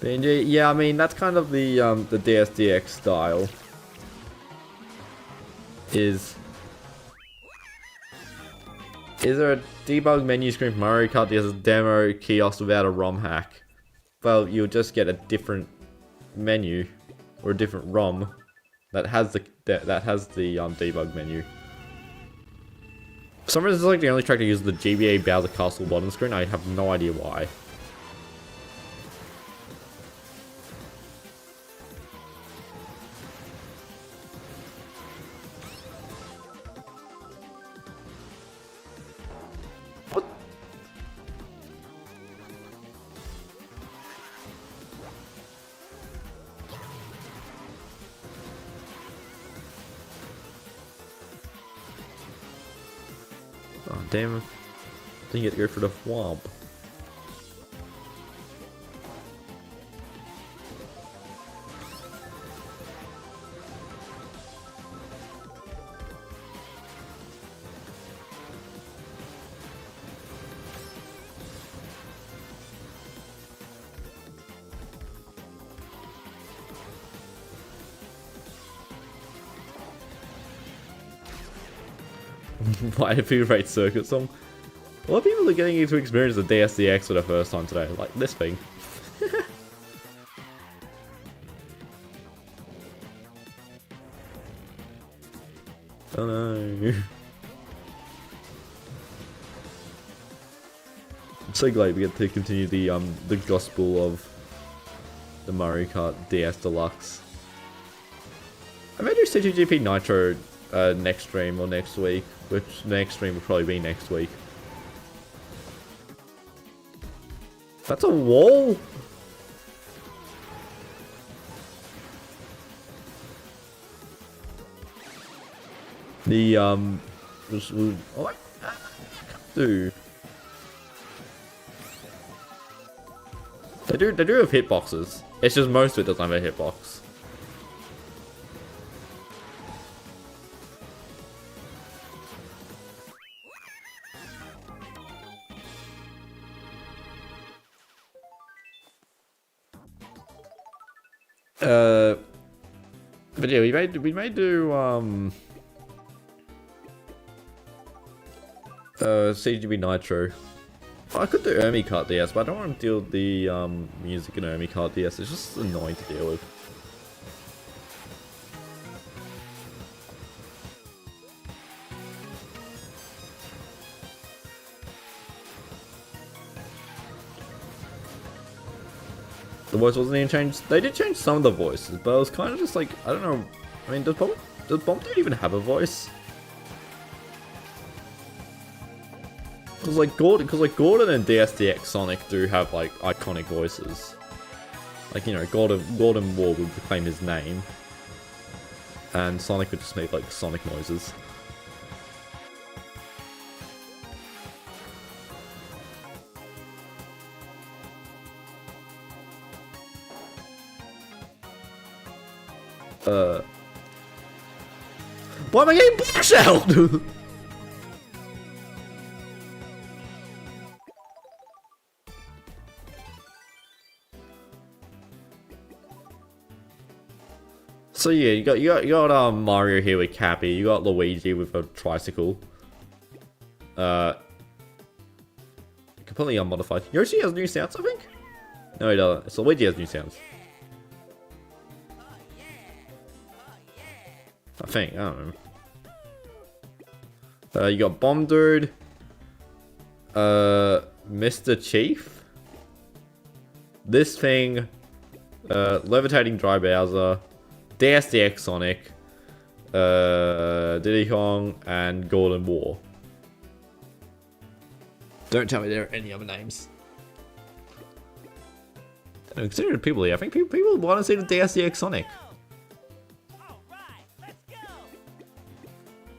Yeah, I mean, that's kind of the DSDX style. Is there a debug menu screen for Mario Kart DS demo kiosk without a ROM hack? Well, you'll just get a different menu or a different ROM that has the debug menu. For some reason, this is like the only track that uses the GBA Bowser Castle bottom screen. I have no idea why. Oh, damn. Didn't get to go for the womp. Why do people rate circuit song? A lot of people are getting to experience the DSDX for the first time today, like this thing. Oh no. I'm so glad we get to continue the gospel of the Mario Kart DS Deluxe. I may do CTGP Nitro next stream or next week, which the next stream will probably be next week. That's a wall? The what? Do they do have hitboxes? It's just most of it doesn't have a hitbox. But yeah, we may do CGB Nitro. I could do Kart DS, but I don't want to deal with the music in Kart DS. It's just annoying to deal with. The voice wasn't even changed. They did change some of the voices, but it was kind of just like, I don't know. I mean, does Bomb Dude even have a voice? Because like Gordon and DSDX Sonic do have like iconic voices. Like, you know, Gordon War would proclaim his name, and Sonic would just make like Sonic noises. Why am I getting blackshelled? So yeah, you got Mario here with Cappy. You got Luigi with a tricycle. Completely unmodified. Yoshi has new sounds, I think. No, he doesn't. It's Luigi has new sounds. I think, I don't know. You got Bomb Dude, Mr. Chief, this thing, Levitating Dry Bowser, DSDX Sonic, Diddy Kong, and Golden War. Don't tell me there are any other names. Considering people here, I think people want to see the DSDX Sonic.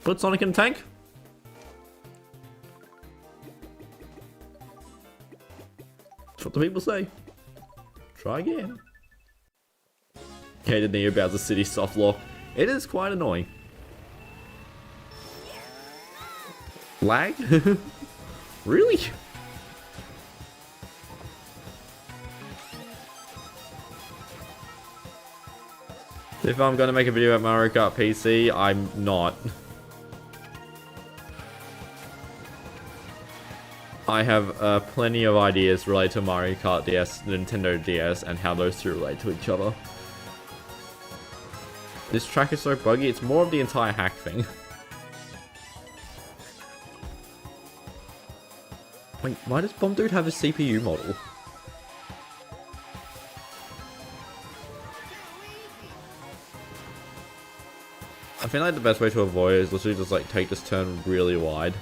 Put Sonic in the tank. That's what the people say. Try again. Hated Neo Bowser City soft lock. It is quite annoying. Lag? Really? If I'm gonna make a video about Mario Kart PC, I'm not. I have plenty of ideas related to Mario Kart DS, Nintendo DS, and how those two relate to each other. This track is so buggy, it's more of the entire hack thing. Wait, why does Bomb Dude have a CPU model? I feel like the best way to avoid it is literally just like take this turn really wide.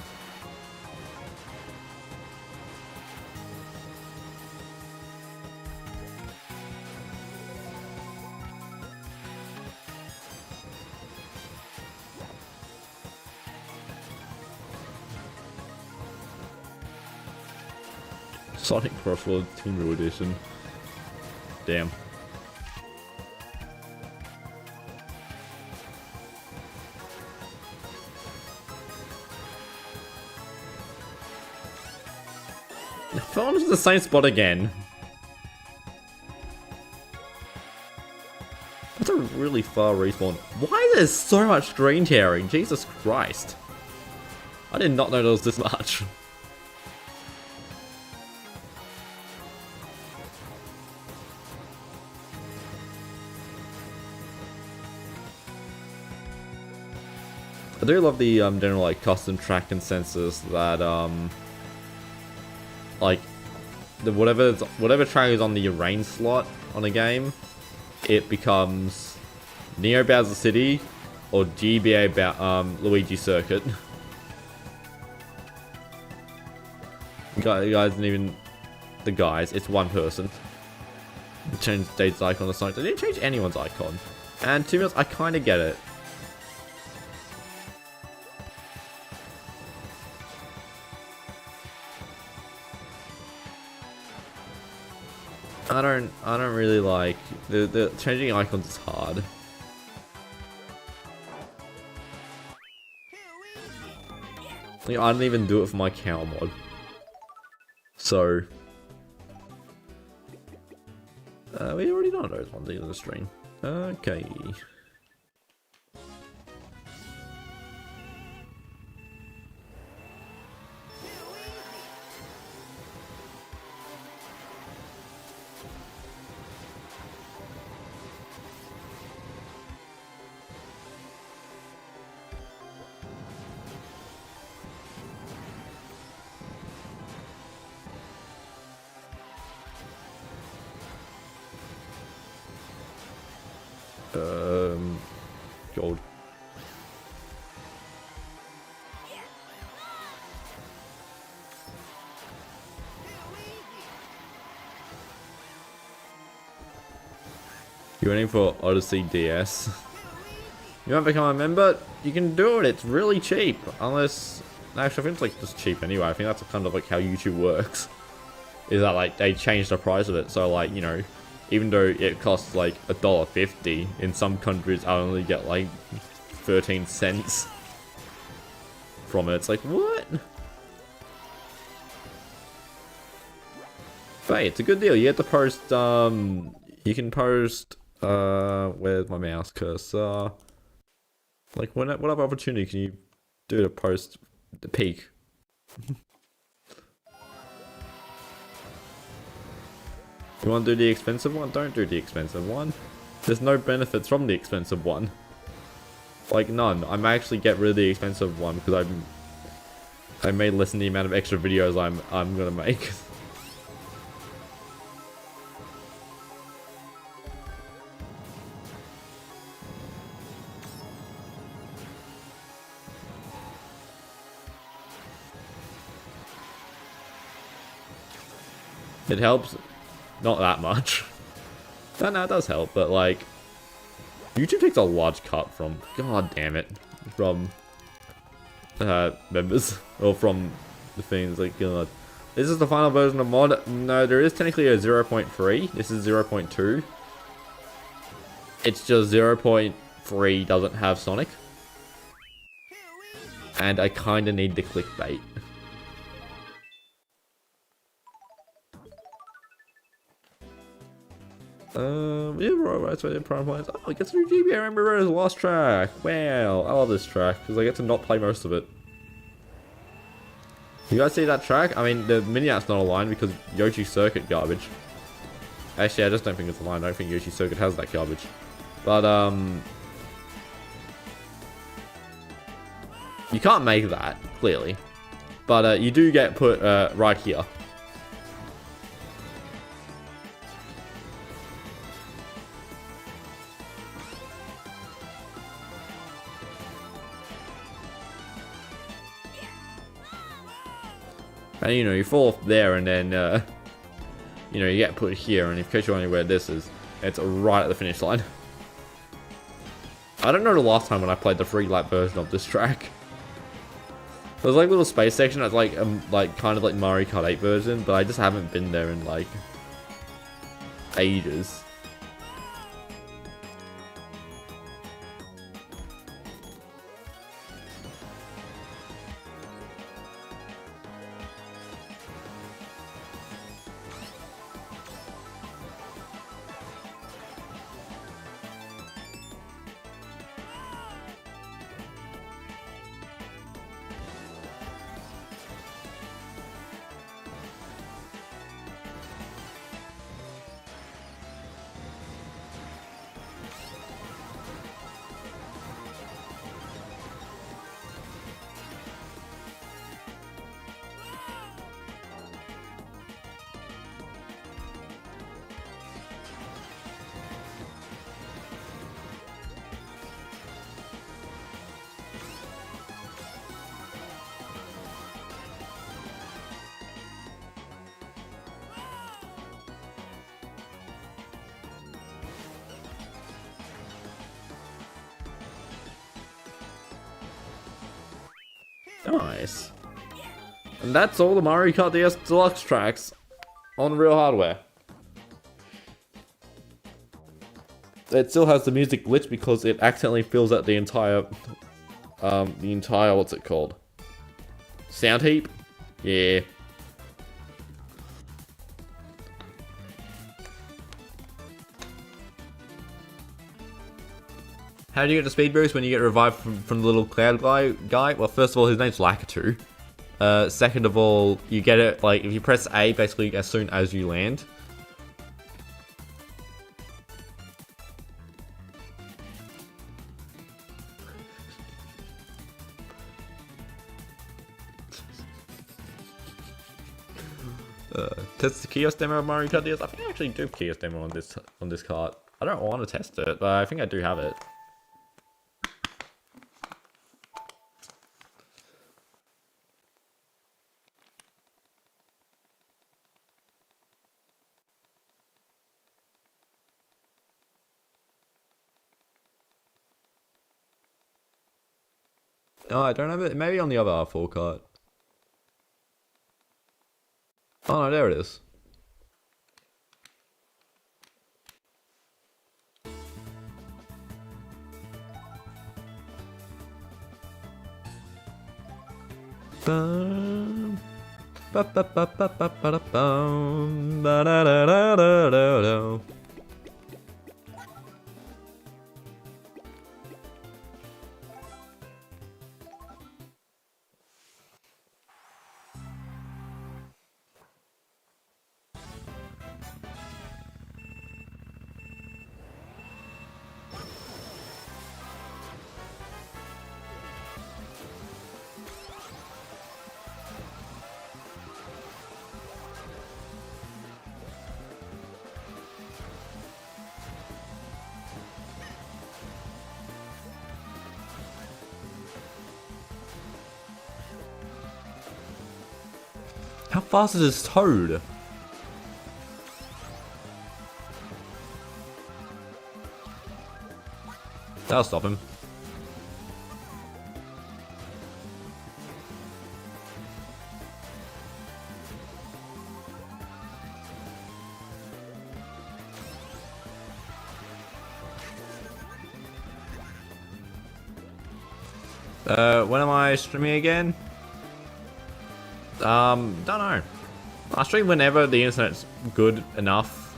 Sonic Crossword Team Edition. Damn. I fell into the same spot again. That's a really far respawn. Why is there so much screen tearing? Jesus Christ. I did not know there was this much. I do love the general like custom track consensus that like the whatever track is on the rain slot on a game, it becomes Neo Bowser City or GBA Luigi Circuit. Guys, and even the guys, it's one person. Change Dave's icon to Sonic. They didn't change anyone's icon, and to be honest, I kind of get it. I don't really like the changing icons is hard. Like, I didn't even do it for my cow mod. So we already know those ones in the stream. Okay. Gold. You're waiting for Odyssey DS. You want to become a member? You can do it. It's really cheap. Unless, actually, I think it's like just cheap anyway. I think that's kind of like how YouTube works. Is that like they changed the price of it? So like, you know, even though it costs like $1.50, in some countries I only get like 13 cents from it. It's like, what? But hey, it's a good deal. You get to post, you can post, where's my mouse cursor? Like, what other opportunity can you do to post the peak? You want to do the expensive one? Don't do the expensive one. There's no benefits from the expensive one. Like, none. I may actually get rid of the expensive one because I made less than the amount of extra videos I'm gonna make. It helps. Not that much. No, it does help, but like, YouTube takes a large cut from, god damn it, from members, or from the things, like, god. This is the final version of mod. No, there is technically a 0.3. This is 0.2. It's just 0.3 doesn't have Sonic. And I kinda need the clickbait. Yeah, right, so prime points. Oh, it gets a new GBA Rainbow Road's Lost track. Wow, I love this track because I get to not play most of it. You guys see that track? I mean, the mini app's not aligned because Yoshi Circuit garbage. Actually, I just don't think it's aligned. I don't think Yoshi Circuit has that garbage. But you can't make that clearly. But you do get put right here. And you know, you fall off there and then, you know, you get put here, and in case you're wondering where this is, it's right at the finish line. I don't know the last time when I played the free lap version of this track. There's like a little space section that's like kind of like Mario Kart 8 version, but I just haven't been there in like ages. Nice. And that's all the Mario Kart DS Deluxe tracks on real hardware. It still has the music glitch because it accidentally fills out the entire what's it called? Sound heap? Yeah. How do you get the speed boost when you get revived from the little cloud guy? Well, first of all, his name's Lakitu. Second of all, you get it, like, if you press A, basically, as soon as you land. Test the kiosk demo of Mario Kart DS. I think I actually do have kiosk demo on this cart. I don't want to test it, but I think I do have it. Oh, I don't have it. Maybe on the other R4 cart. Oh no, there it is. Bum, ba ba ba ba ba ba da bum, ba da da da da da da. How fast is this Toad? That'll stop him. When am I streaming again? Don't know. I stream whenever the internet's good enough.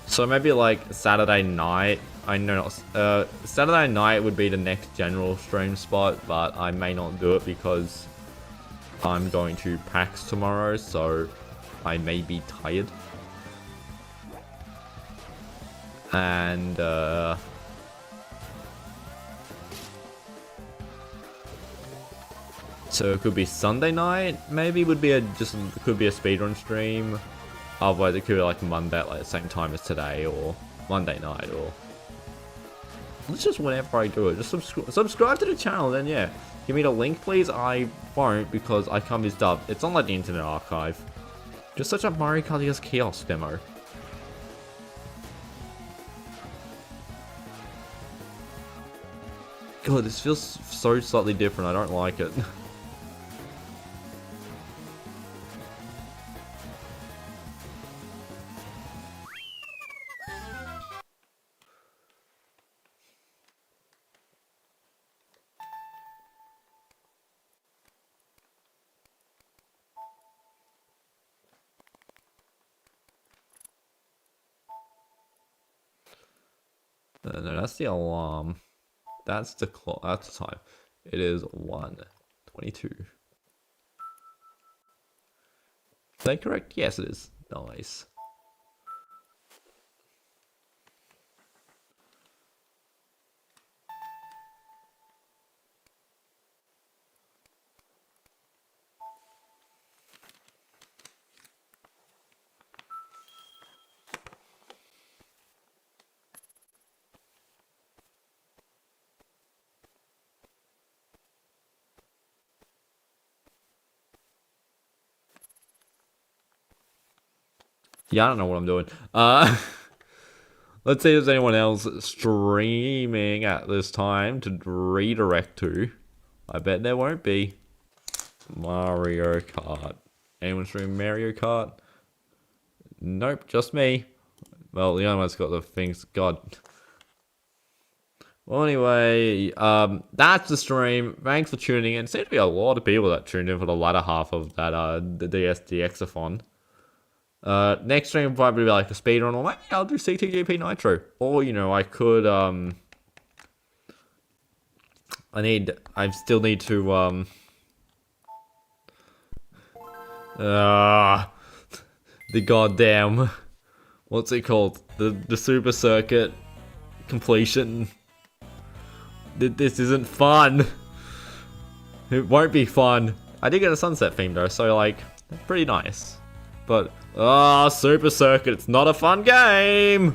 So maybe like Saturday night. I know not. Saturday night would be the next general stream spot, but I may not do it because I'm going to PAX tomorrow, so I may be tired. And so it could be Sunday night, maybe would be could be a speedrun stream. Otherwise it could be like Monday at like the same time as today, or Monday night, or it's just whenever I do it. Just subscribe to the channel, then yeah. Give me the link please. I won't because I can't be dubbed. It's on like the Internet Archive. Just search up Mario Kart DS kiosk demo. God, this feels so slightly different. I don't like it. No, that's the alarm. That's the clock. That's the time. It is 1:22. Is that correct? Yes, it is. Nice. Yeah, I don't know what I'm doing. Let's see if there's anyone else streaming at this time to redirect to. I bet there won't be. Mario Kart. Anyone streaming Mario Kart? Nope, just me. Well, the only one's got the things. God. Well, anyway, that's the stream. Thanks for tuning in. Seems to be a lot of people that tuned in for the latter half of that the DS DX-a-thon. Next stream will probably be like a speedrun, or maybe I'll do CTGP Nitro. Or, you know, I could, I still need to, the goddamn, what's it called? The Super Circuit completion. This isn't fun. It won't be fun. I did get a sunset theme though, so like, pretty nice. But, Super Circuit, it's not a fun game!